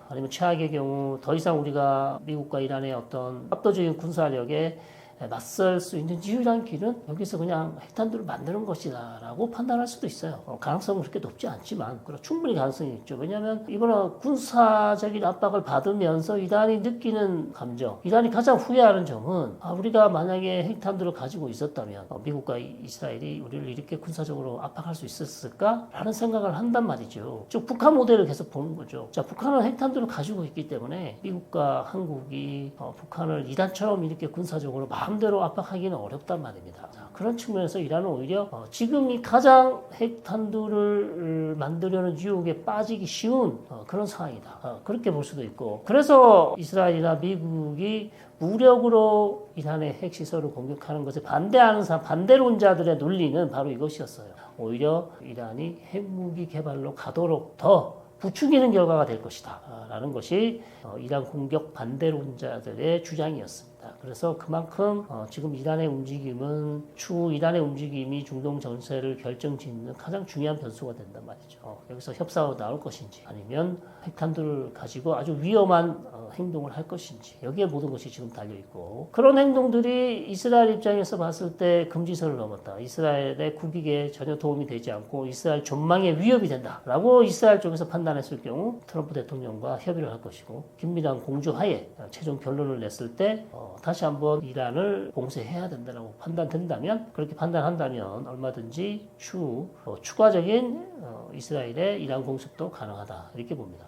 아니면 최악의 경우 더 이상 우리가 미국과 이란의 어떤 압도적인 군사력에 맞설 수 있는 유일한 길은 여기서 그냥 핵탄두를 만드는 것이다라고 판단할 수도 있어요. 가능성은 그렇게 높지 않지만 충분히 가능성이 있죠. 왜냐하면 이번에 군사적인 압박을 받으면서 이란이 느끼는 감정, 이란이 가장 후회하는 점은 우리가 만약에 핵탄두를 가지고 있었다면 미국과 이스라엘이 우리를 이렇게 군사적으로 압박할 수 있었을까라는 생각을 한단 말이죠. 즉 북한 모델을 계속 보는 거죠. 자, 북한은 핵탄두를 가지고 있기 때문에 미국과 한국이 북한을 이란처럼 이렇게 군사적으로 마음대로 압박하기는 어렵단 말입니다. 자, 그런 측면에서 이란은 오히려 지금이 가장 핵탄두를 만들려는 유혹에 빠지기 쉬운 그런 상황이다. 그렇게 볼 수도 있고, 그래서 이스라엘이나 미국이 무력으로 이란의 핵시설을 공격하는 것에 반대하는 반대론자들의 논리는 바로 이것이었어요. 오히려 이란이 핵무기 개발로 가도록 더 부추기는 결과가 될 것이다 라는 것이 이란 공격 반대론자들의 주장이었습니다. 그래서 그만큼 지금 이란의 움직임은 추후 이란의 움직임이 중동 전세를 결정짓는 가장 중요한 변수가 된단 말이죠. 여기서 협상으로 나올 것인지 아니면 핵탄두를 가지고 아주 위험한 행동을 할 것인지, 여기에 모든 것이 지금 달려있고, 그런 행동들이 이스라엘 입장에서 봤을 때 금지선을 넘었다, 이스라엘의 국익에 전혀 도움이 되지 않고 이스라엘 전망에 위협이 된다라고 이스라엘 쪽에서 판단했을 경우 트럼프 대통령과 협의를 할 것이고, 긴밀한 공조하에 최종 결론을 냈을 때 다시 한번 이란을 봉쇄해야 된다고 판단된다면, 그렇게 판단한다면 얼마든지 추후 추가적인 이스라엘의 이란 공습도 가능하다, 이렇게 봅니다.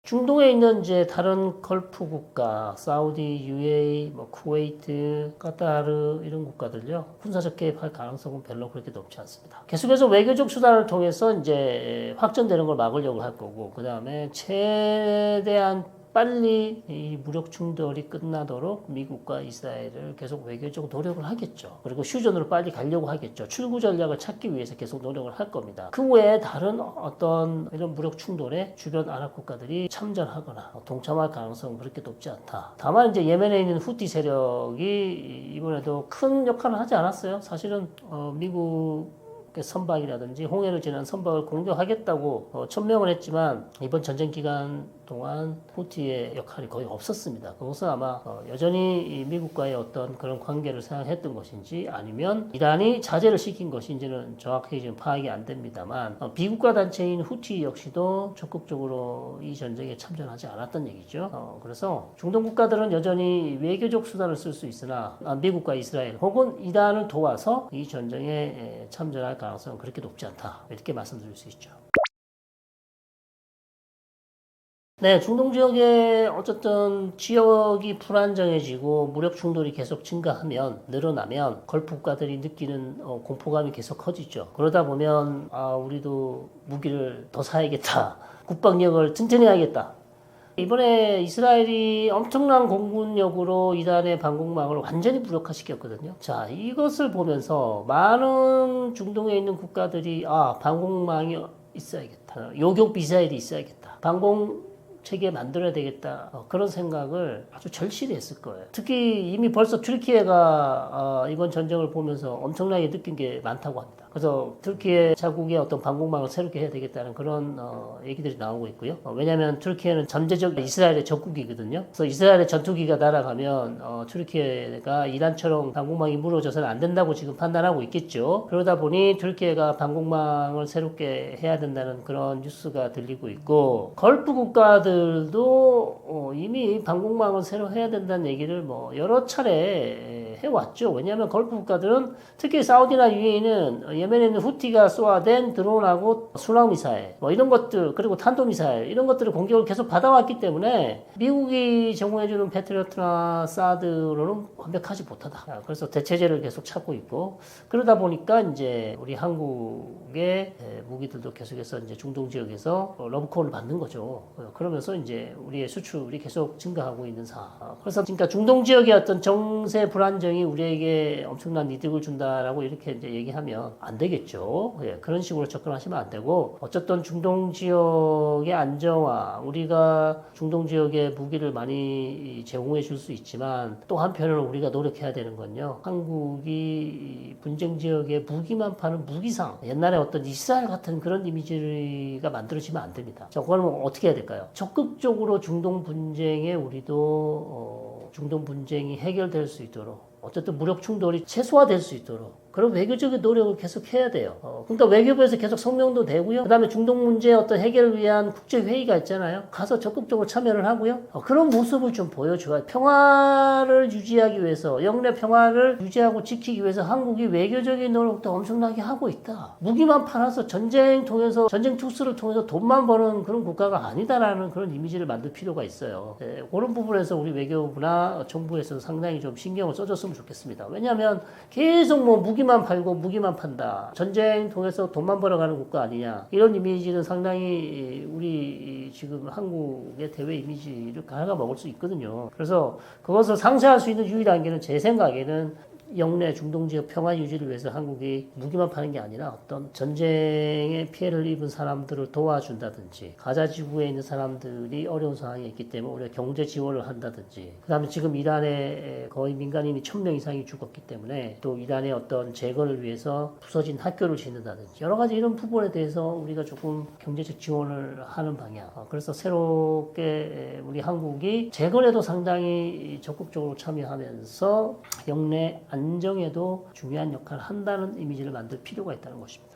중동에 있는 이제 다른 걸프 국가, 사우디, UAE, 쿠웨이트, 카타르 이런 국가들요, 군사적 개입할 가능성은 별로 그렇게 높지 않습니다. 계속해서 외교적 수단을 통해서 이제 확전되는 걸 막으려고 할 거고, 그 다음에 최대한 빨리 이 무력 충돌이 끝나도록 미국과 이스라엘을 계속 외교적 노력을 하겠죠. 그리고 휴전으로 빨리 가려고 하겠죠. 출구 전략을 찾기 위해서 계속 노력을 할 겁니다. 그 외에 다른 어떤 이런 무력 충돌에 주변 아랍 국가들이 참전하거나 동참할 가능성은 그렇게 높지 않다. 다만 이제 예멘에 있는 후티 세력이 이번에도 큰 역할을 하지 않았어요. 사실은 미국 선박이라든지 홍해를 지난 선박을 공격하겠다고 천명을 했지만 이번 전쟁 기간 동안 후티의 역할이 거의 없었습니다. 그것은 아마 여전히 미국과의 어떤 그런 관계를 생각했던 것인지 아니면 이란이 자제를 시킨 것인지는 정확하게 지금 파악이 안 됩니다만, 비국가 단체인 후티 역시도 적극적으로 이 전쟁에 참전하지 않았던 얘기죠. 그래서 중동 국가들은 여전히 외교적 수단을 쓸 수 있으나 미국과 이스라엘 혹은 이란을 도와서 이 전쟁에 참전할 가능성은 그렇게 높지 않다, 이렇게 말씀드릴 수 있죠. 네, 중동 지역에 어쨌든 지역이 불안정해지고 무력 충돌이 계속 증가하면, 늘어나면 걸프 국가들이 느끼는 공포감이 계속 커지죠. 그러다 보면 우리도 무기를 더 사야겠다, 국방력을 튼튼히 해야겠다. 이번에 이스라엘이 엄청난 공군력으로 이란의 방공망을 완전히 무력화시켰거든요. 자, 이것을 보면서 많은 중동에 있는 국가들이 방공망이 있어야겠다, 요격 미사일이 있어야겠다, 방공 체계 만들어야 되겠다, 그런 생각을 아주 절실히 했을 거예요. 특히 이미 벌써 튀르키예가 이번 전쟁을 보면서 엄청나게 느낀 게 많다고 합니다. 그래서 튀르키예 자국의 어떤 방공망을 새롭게 해야 되겠다는 그런 얘기들이 나오고 있고요. 왜냐하면 튀르키예는 잠재적 이스라엘의 적국이거든요. 그래서 이스라엘의 전투기가 날아가면 튀르키예가 이란처럼 방공망이 무너져서는 안 된다고 지금 판단하고 있겠죠. 그러다 보니 튀르키예가 방공망을 새롭게 해야 된다는 그런 뉴스가 들리고 있고, 걸프 국가들도 이미 방공망을 새로 해야 된다는 얘기를 여러 차례 해왔죠. 왜냐하면 걸프 국가들은, 특히 사우디나 UAE는 예멘에 있는 후티가 쏘아댄 드론하고 순항미사일 이런 것들, 그리고 탄도미사일 이런 것들을 공격을 계속 받아왔기 때문에 미국이 제공해주는 패트리어트나 사드로는 완벽하지 못하다. 그래서 대체제를 계속 찾고 있고, 그러다 보니까 이제 우리 한국의 무기들도 계속해서 이제 중동 지역에서 러브콜을 받는 거죠. 그러면서 이제 우리의 수출이 계속 증가하고 있는 상황. 그래서 그러니까 중동 지역의 어떤 정세 불안정이 우리에게 엄청난 이득을 준다라고 이렇게 이제 얘기하면 안 되겠죠. 그런 식으로 접근하시면 안 되고, 어쨌든 중동 지역의 안정화, 우리가 중동 지역에 무기를 많이 제공해 줄 수 있지만 또 한편으로 우리가 노력해야 되는 건요, 한국이 분쟁 지역에 무기만 파는 무기상, 옛날에 어떤 이스라엘 같은 그런 이미지가 만들어지면 안 됩니다. 자, 그거는 어떻게 해야 될까요? 적극적으로 중동 분쟁에 우리도 중동 분쟁이 해결될 수 있도록 어쨌든 무력 충돌이 최소화될 수 있도록 그런 외교적인 노력을 계속 해야 돼요. 그러니까 외교부에서 계속 성명도 내고요. 그 다음에 중동 문제 어떤 해결을 위한 국제회의가 있잖아요. 가서 적극적으로 참여를 하고요. 그런 모습을 좀 보여줘야 평화를 유지하기 위해서 영내 평화를 유지하고 지키기 위해서 한국이 외교적인 노력도 엄청나게 하고 있다. 무기만 팔아서 전쟁 특수를 통해서 돈만 버는 그런 국가가 아니다라는 그런 이미지를 만들 필요가 있어요. 그런 부분에서 우리 외교부나 정부에서 상당히 좀 신경을 써줬으면 좋겠습니다. 왜냐하면 계속 뭐 무기만 팔고 무기만 판다. 전쟁 통해서 돈만 벌어가는 국가 아니냐. 이런 이미지는 상당히 우리 지금 한국의 대외 이미지를 갉아먹을 수 있거든요. 그래서 그것을 상쇄할 수 있는 유일한 게는 제 생각에는 영내 중동 지역 평화 유지를 위해서 한국이 무기만 파는 게 아니라 어떤 전쟁에 피해를 입은 사람들을 도와준다든지 가자 지구에 있는 사람들이 어려운 상황에 있기 때문에 우리가 경제 지원을 한다든지 그 다음에 지금 이란에 거의 민간인이 1000명 이상이 죽었기 때문에 또 이란의 어떤 재건을 위해서 부서진 학교를 짓는다든지 여러 가지 이런 부분에 대해서 우리가 조금 경제적 지원을 하는 방향. 그래서 새롭게 우리 한국이 재건에도 상당히 적극적으로 참여하면서 영내 안정에도 중요한 역할을 한다는 이미지를 만들 필요가 있다는 것입니다.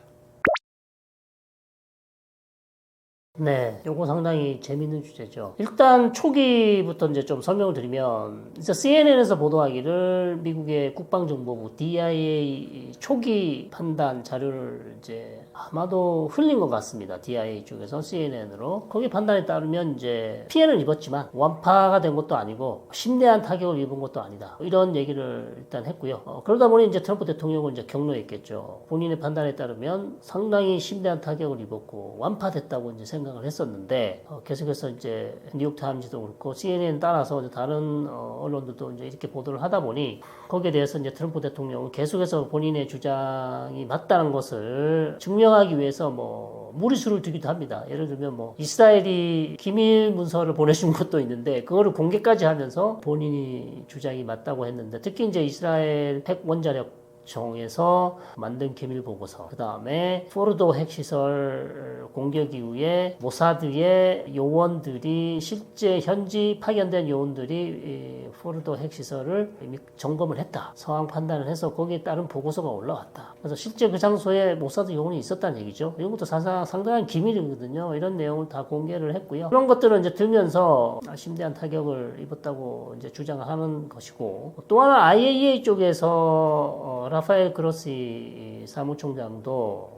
네, 요거 상당히 재밌는 주제죠. 일단 초기부터 이제 좀 설명을 드리면, 이제 CNN에서 보도하기를 미국의 국방정보부 DIA 초기 판단 자료를 이제 아마도 흘린 것 같습니다. DIA 쪽에서 CNN으로. 거기 판단에 따르면 이제 피해를 입었지만 완파가 된 것도 아니고 심대한 타격을 입은 것도 아니다. 이런 얘기를 일단 했고요. 그러다 보니 이제 트럼프 대통령은 이제 격노했겠죠. 본인의 판단에 따르면 상당히 심대한 타격을 입었고 완파됐다고 이제 생각을 했었는데 계속해서 이제 뉴욕타임즈도 그렇고 CNN 따라서 다른 언론들도 이제 이렇게 보도를 하다 보니 거기에 대해서 이제 트럼프 대통령은 계속해서 본인의 주장이 맞다는 것을 증명하기 위해서 뭐 무리수를 두기도 합니다. 예를 들면 뭐 이스라엘이 기밀 문서를 보내준 것도 있는데 그거를 공개까지 하면서 본인이 주장이 맞다고 했는데 특히 이제 이스라엘 핵 원자력 정에서 만든 기밀 보고서, 그 다음에 포르도 핵시설 공격 이후에 모사드의 요원들이 실제 현지 파견된 요원들이 포르도 핵시설을 이미 점검을 했다. 상황 판단을 해서 거기에 따른 보고서가 올라왔다. 그래서 실제 그 장소에 모사드 요원이 있었다는 얘기죠. 이런 것도 상당한 기밀이거든요. 이런 내용을 다 공개를 했고요. 그런 것들을 이제 들면서 심대한 타격을 입었다고 이제 주장을 하는 것이고, 또 하나 IAEA 쪽에서 라파엘 그로시 사무총장도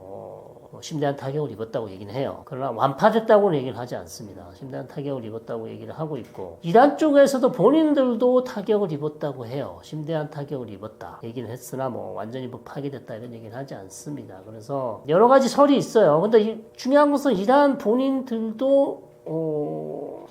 심대한 타격을 입었다고 얘기는 해요. 그러나 완파됐다고는 얘기를 하지 않습니다. 심대한 타격을 입었다고 얘기를 하고 있고 이란 쪽에서도 본인들도 타격을 입었다고 해요. 심대한 타격을 입었다 얘기는 했으나 뭐 완전히 뭐 파괴됐다 이런 얘기는 하지 않습니다. 그래서 여러 가지 설이 있어요. 근데 중요한 것은 이란 본인들도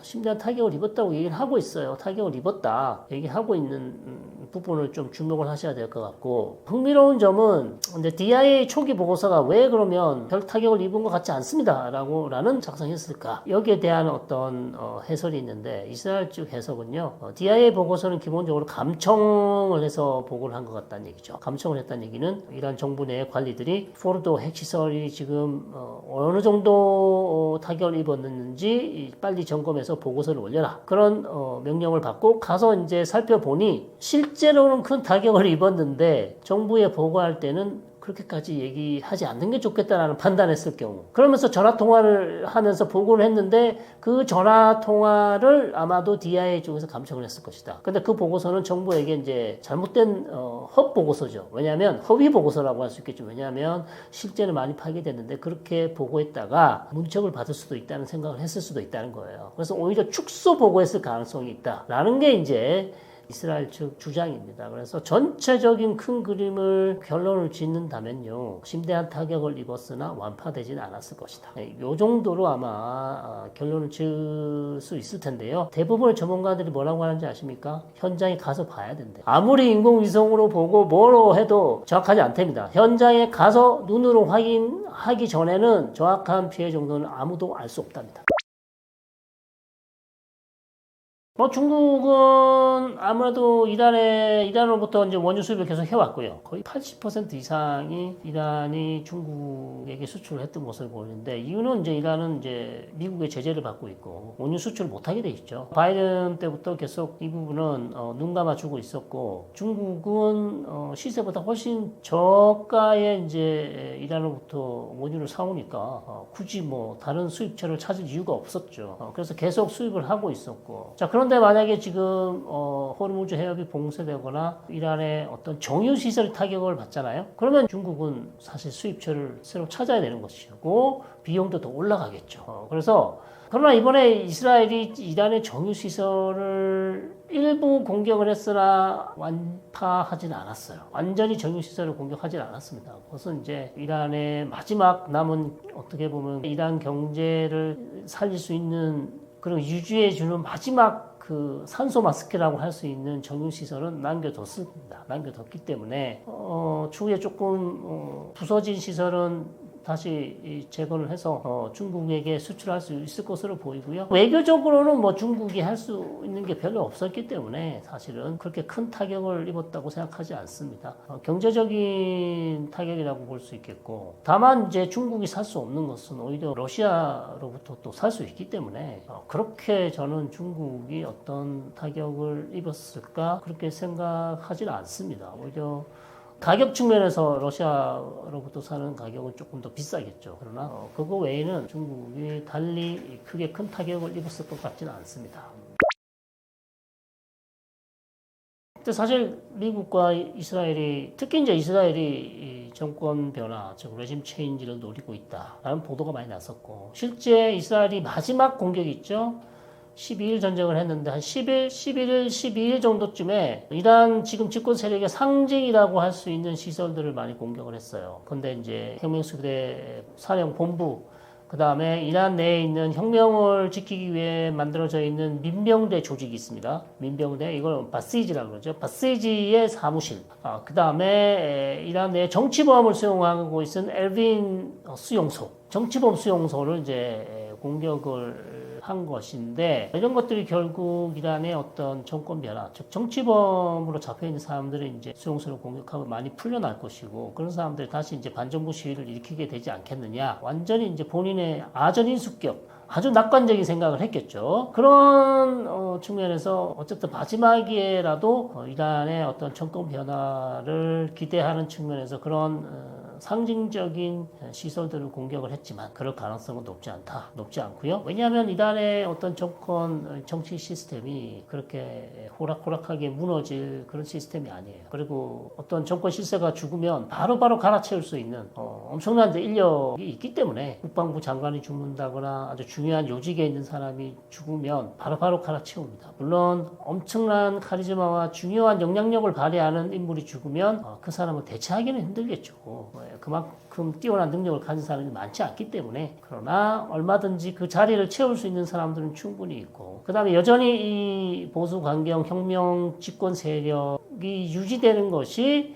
심대한 타격을 입었다고 얘기를 하고 있어요. 타격을 입었다 얘기하고 있는 부분을 좀 주목을 하셔야 될 것 같고 흥미로운 점은 근데 DIA 초기 보고서가 왜 그러면 별 타격을 입은 것 같지 않습니다 라는 작성했을까 여기에 대한 어떤 해설이 있는데 이스라엘 측 해석은요 DIA 보고서는 기본적으로 감청을 해서 보고를 한 것 같다는 얘기죠. 감청을 했다는 얘기는 이란 정부 내 관리들이 포르도 핵시설이 지금 어느 정도 타격을 입었는지 빨리 점검해서 보고서를 올려라 그런 명령을 받고 가서 이제 살펴보니 실제로는 큰 타격을 입었는데 정부에 보고할 때는 그렇게까지 얘기하지 않는 게 좋겠다라는 판단했을 경우 그러면서 전화통화를 하면서 보고를 했는데 그 전화통화를 아마도 DIA 쪽에서 감청을 했을 것이다. 근데 그 보고서는 정부에게 이제 잘못된 헛보고서죠. 왜냐하면 허위 보고서라고 할 수 있겠죠. 왜냐하면 실제는 많이 파괴됐는데 그렇게 보고했다가 문책을 받을 수도 있다는 생각을 했을 수도 있다는 거예요. 그래서 오히려 축소 보고했을 가능성이 있다라는 게 이제 이스라엘 측 주장입니다. 그래서 전체적인 큰 그림을 결론을 짓는다면요. 심대한 타격을 입었으나 완파되지는 않았을 것이다. 이 정도로 아마 결론을 지을 수 있을 텐데요. 대부분의 전문가들이 뭐라고 하는지 아십니까? 현장에 가서 봐야 된대. 아무리 인공위성으로 보고 뭐로 해도 정확하지 않답니다. 현장에 가서 눈으로 확인하기 전에는 정확한 피해 정도는 아무도 알 수 없답니다. 뭐 중국은 아무래도 이란으로부터 이제 원유 수입을 계속 해왔고요. 거의 80% 이상이 이란이 중국에게 수출을 했던 것으로 보이는데, 이유는 이제 이란은 이제 미국의 제재를 받고 있고 원유 수출을 못하게 돼 있죠. 바이든 때부터 계속 이 부분은 눈 감아주고 있었고, 중국은 시세보다 훨씬 저가에 이제 이란으로부터 원유를 사오니까 굳이 뭐 다른 수입처를 찾을 이유가 없었죠. 그래서 계속 수입을 하고 있었고, 자, 그런데 만약에 지금 호르무즈 해협이 봉쇄되거나 이란의 어떤 정유 시설이 타격을 받잖아요. 그러면 중국은 사실 수입처를 새로 찾아야 되는 것이고 비용도 더 올라가겠죠. 그러나 이번에 이스라엘이 이란의 정유 시설을 일부 공격을 했으나 완파하지는 않았어요. 완전히 정유 시설을 공격하지는 않았습니다. 그것은 이제 이란의 마지막 남은, 어떻게 보면 이란 경제를 살릴 수 있는, 그리고 유지해주는 마지막 그 산소 마스크라고 할 수 있는 정유 시설은 남겨뒀습니다. 남겨뒀기 때문에 추후에 조금 부서진 시설은 다시 재건을 해서 중국에게 수출할 수 있을 것으로 보이고요. 외교적으로는 뭐 중국이 할 수 있는 게 별로 없었기 때문에 사실은 그렇게 큰 타격을 입었다고 생각하지 않습니다. 경제적인 타격이라고 볼 수 있겠고, 다만 이제 중국이 살 수 없는 것은 오히려 러시아로부터 또 살 수 있기 때문에 그렇게 저는 중국이 어떤 타격을 입었을까 그렇게 생각하지는 않습니다. 오히려 가격 측면에서 러시아로부터 사는 가격은 조금 더 비싸겠죠. 그러나 그거 외에는 중국이 달리 크게 큰 타격을 입었을 것 같지는 않습니다. 근데 사실 미국과 이스라엘이, 특히 이제 이스라엘이 정권 변화, 즉 레짐 체인지를 노리고 있다라는 보도가 많이 났었고, 실제 이스라엘이 마지막 공격이 있죠. 12일 전쟁을 했는데 한 11일, 12일 정도쯤에 이란 지금 집권 세력의 상징이라고 할 수 있는 시설들을 많이 공격을 했어요. 근데 이제 혁명수비대 사령본부, 그 다음에 이란 내에 있는 혁명을 지키기 위해 만들어져 있는 민병대 조직이 있습니다. 민병대, 이걸 바시지라고 그러죠. 바시지의 사무실. 그 다음에 이란 내 정치범을 수용하고 있는 엘빈 수용소. 정치범 수용소를 이제 공격을 한 것인데, 이런 것들이 결국 이란의 어떤 정권 변화, 즉 정치범으로 잡혀 있는 사람들이 이제 수용소를 공격하고 많이 풀려날 것이고, 그런 사람들이 다시 이제 반정부 시위를 일으키게 되지 않겠느냐. 완전히 이제 본인의 아전인수격, 아주 낙관적인 생각을 했겠죠. 그런 측면에서 어쨌든 마지막이라도 이란의 어떤 정권 변화를 기대하는 측면에서 그런 상징적인 시설들을 공격을 했지만 그럴 가능성은 높지 않고요. 왜냐하면 이란의 어떤 정권 정치 시스템이 그렇게 호락호락하게 무너질 그런 시스템이 아니에요. 그리고 어떤 정권 실세가 죽으면 바로바로 갈아채울 수 있는 엄청난 인력이 있기 때문에, 국방부 장관이 죽는다거나 아주 중요한 요직에 있는 사람이 죽으면 바로바로 갈아채웁니다. 물론 엄청난 카리스마와 중요한 영향력을 발휘하는 인물이 죽으면 그 사람을 대체하기는 힘들겠죠. 그만큼 뛰어난 능력을 가진 사람이 많지 않기 때문에. 그러나 얼마든지 그 자리를 채울 수 있는 사람들은 충분히 있고, 그 다음에 여전히 이 보수 강경 혁명 집권 세력이 유지되는 것이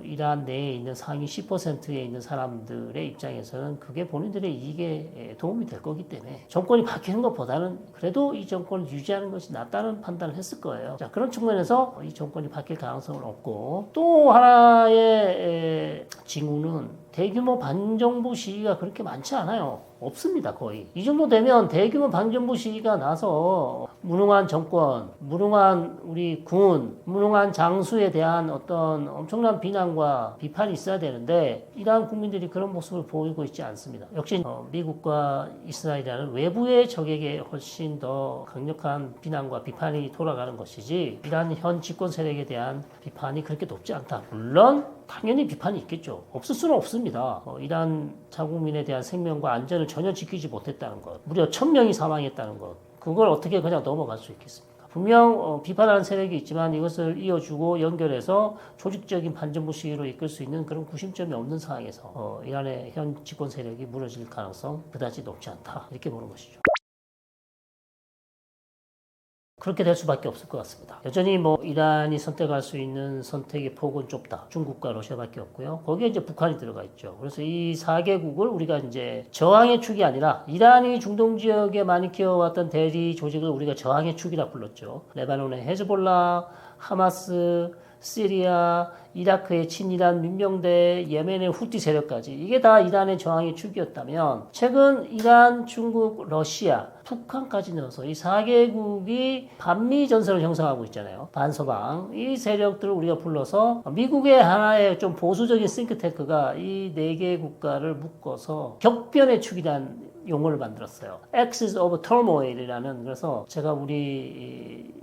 이란 내에 있는 상위 10%에 있는 사람들의 입장에서는 그게 본인들의 이익에 도움이 될 거기 때문에 정권이 바뀌는 것보다는 그래도 이 정권을 유지하는 것이 낫다는 판단을 했을 거예요. 자, 그런 측면에서 이 정권이 바뀔 가능성은 없고, 또 하나의 징후는 대규모 반정부 시위가 그렇게 많지 않아요. 없습니다, 거의. 이 정도 되면 대규모 반정부 시위가 나서 무능한 정권, 무능한 우리 군, 무능한 장수에 대한 어떤 엄청난 비난과 비판이 있어야 되는데, 이란 국민들이 그런 모습을 보이고 있지 않습니다. 역시 미국과 이스라엘이라는 외부의 적에게 훨씬 더 강력한 비난과 비판이 돌아가는 것이지, 이란 현 집권 세력에 대한 비판이 그렇게 높지 않다. 물론 당연히 비판이 있겠죠. 없을 수는 없습니다. 이란 자국민에 대한 생명과 안전을 전혀 지키지 못했다는 것, 무려 1000명이 사망했다는 것, 그걸 어떻게 그냥 넘어갈 수 있겠습니까? 분명 비판하는 세력이 있지만 이것을 이어주고 연결해서 조직적인 반정부 시위로 이끌 수 있는 그런 구심점이 없는 상황에서 이란의 현 집권 세력이 무너질 가능성 그다지 높지 않다, 이렇게 보는 것이죠. 그렇게 될 수밖에 없을 것 같습니다. 여전히 뭐 이란이 선택할 수 있는 선택의 폭은 좁다. 중국과 러시아밖에 없고요. 거기에 이제 북한이 들어가 있죠. 그래서 이 4개국을 우리가 이제 저항의 축이 아니라 이란이 중동 지역에 많이 키워왔던 대리 조직을 우리가 저항의 축이라 불렀죠. 레바논의 헤즈볼라, 하마스, 시리아, 이라크의 친이란 민병대, 예멘의 후티 세력까지 이게 다 이란의 저항의 축이었다면 최근 이란, 중국, 러시아, 북한까지 넣어서 이 4개국이 반미 전선을 형성하고 있잖아요. 반서방. 이 세력들을 우리가 불러서 미국의 하나의 좀 보수적인 싱크탱크가 이 4개 국가를 묶어서 격변의 축이란 용어를 만들었어요. Axis of Turmoil이라는. 그래서 제가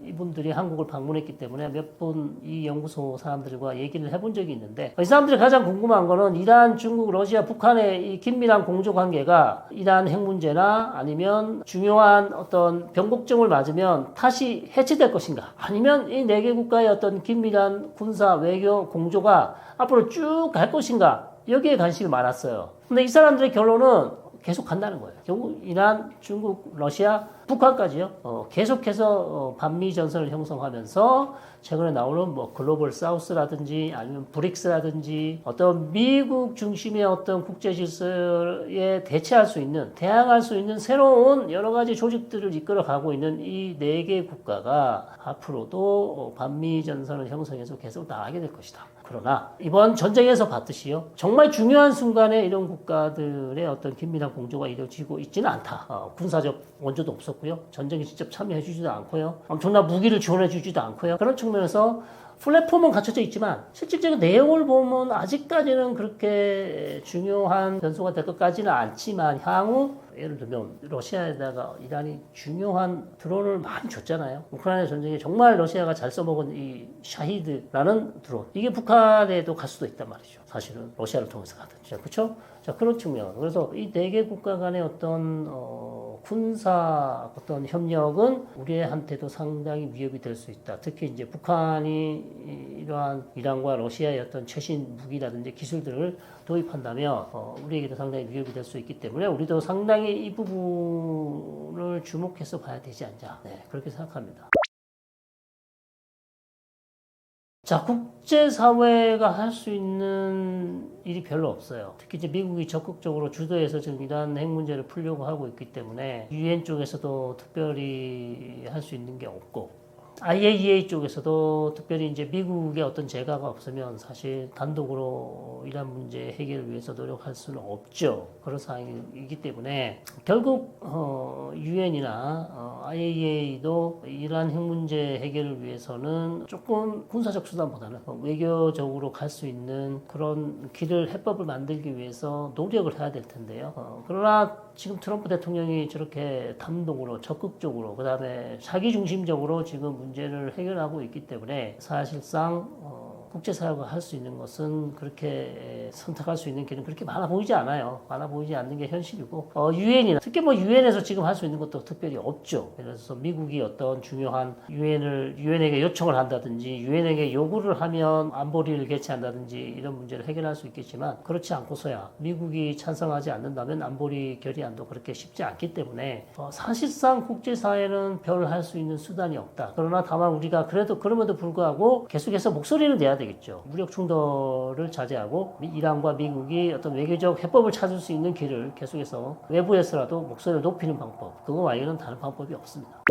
이분들이 한국을 방문했기 때문에 몇 분 이 연구소 사람들과 얘기를 해본 적이 있는데 이 사람들이 가장 궁금한 거는 이란, 중국, 러시아, 북한의 이 긴밀한 공조 관계가 이란 핵 문제나 아니면 중요한 어떤 변곡점을 맞으면 다시 해체될 것인가 아니면 이 4개 국가의 어떤 긴밀한 군사, 외교 공조가 앞으로 쭉 갈 것인가 여기에 관심이 많았어요. 근데 이 사람들의 결론은 계속 간다는 거예요. 결국 이란, 중국, 러시아, 북한까지요. 계속해서 반미 전선을 형성하면서 최근에 나오는 뭐 글로벌 사우스라든지 아니면 브릭스라든지 어떤 미국 중심의 어떤 국제 질서에 대체할 수 있는, 대항할 수 있는 새로운 여러 가지 조직들을 이끌어 가고 있는 이 4개 국가가 앞으로도 반미 전선을 형성해서 계속 나가게 될 것이다. 그러나 이번 전쟁에서 봤듯이요. 정말 중요한 순간에 이런 국가들의 어떤 긴밀한 공조가 이루어지고 있지는 않다. 군사적 원조도 없었고요. 전쟁에 직접 참여해주지도 않고요. 엄청난 무기를 지원해주지도 않고요. 그런 측면에서 플랫폼은 갖춰져 있지만 실질적인 내용을 보면 아직까지는 그렇게 중요한 변수가 될 것까지는 않지만 향후 예를 들면 러시아에다가 이란이 중요한 드론을 많이 줬잖아요. 우크라이나 전쟁에 정말 러시아가 잘 써먹은 이 샤히드라는 드론 이게 북한에도 갈 수도 있단 말이죠. 사실은 러시아를 통해서 가든지 그렇죠? 자 그런 측면. 그래서 이 4개 국가 간의 어떤 군사 어떤 협력은 우리한테도 상당히 위협이 될 수 있다. 특히 이제 북한이 이러한 이란과 러시아의 어떤 최신 무기라든지 기술들을 도입한다면 우리에게도 상당히 위협이 될 수 있기 때문에 우리도 상당히 이 부분을 주목해서 봐야 되지 않냐. 네, 그렇게 생각합니다. 자, 국제사회가 할 수 있는 일이 별로 없어요. 특히 이제 미국이 적극적으로 주도해서 지금 이란 핵 문제를 풀려고 하고 있기 때문에 유엔 쪽에서도 특별히 할 수 있는 게 없고 IAEA 쪽에서도 특별히 이제 미국의 어떤 제가가 없으면 사실 단독으로 이란 문제 해결을 위해서 노력할 수는 없죠. 그런 상황이기 때문에 결국 유엔이나 IAEA도 이란 핵 문제 해결을 위해서는 조금 군사적 수단보다는 외교적으로 갈 수 있는 그런 길을 해법을 만들기 위해서 노력을 해야 될 텐데요. 그러나 지금 트럼프 대통령이 저렇게 단독으로 적극적으로 그다음에 자기 중심적으로 지금 문제를 해결하고 있기 때문에 사실상 국제사회가 할 수 있는 것은 그렇게 선택할 수 있는 길은 그렇게 많아 보이지 않아요. 많아 보이지 않는 게 현실이고 유엔이나 특히 뭐 유엔에서 지금 할 수 있는 것도 특별히 없죠. 그래서 미국이 어떤 중요한 유엔에게 요청을 한다든지 유엔에게 요구를 하면 안보리를 개최한다든지 이런 문제를 해결할 수 있겠지만 그렇지 않고서야 미국이 찬성하지 않는다면 안보리 결의안도 그렇게 쉽지 않기 때문에 사실상 국제사회는 별 할 수 있는 수단이 없다. 그러나 다만 우리가 그럼에도 불구하고 계속해서 목소리를 내야 되겠죠. 무력 충돌을 자제하고 이란과 미국이 어떤 외교적 해법을 찾을 수 있는 길을 계속해서 외부에서라도 목소리를 높이는 방법. 그거 말고는 다른 방법이 없습니다.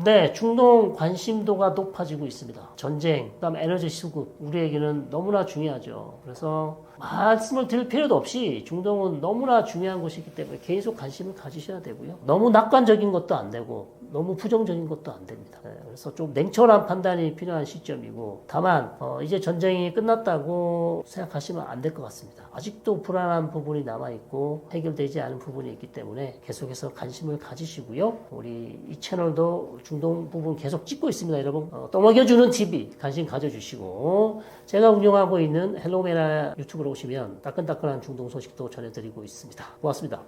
네, 중동 관심도가 높아지고 있습니다. 전쟁, 그다음에 에너지 수급, 우리에게는 너무나 중요하죠. 그래서 말씀을 드릴 필요도 없이 중동은 너무나 중요한 곳이기 때문에 계속 관심을 가지셔야 되고요. 너무 낙관적인 것도 안 되고 너무 부정적인 것도 안 됩니다. 네, 그래서 좀 냉철한 판단이 필요한 시점이고 다만 이제 전쟁이 끝났다고 생각하시면 안 될 것 같습니다. 아직도 불안한 부분이 남아있고 해결되지 않은 부분이 있기 때문에 계속해서 관심을 가지시고요. 우리 이 채널도 중동 부분 계속 찍고 있습니다. 여러분 떠먹여주는 TV 관심 가져주시고 제가 운영하고 있는 헬로메라 유튜브로 오시면 따끈따끈한 중동 소식도 전해드리고 있습니다. 고맙습니다.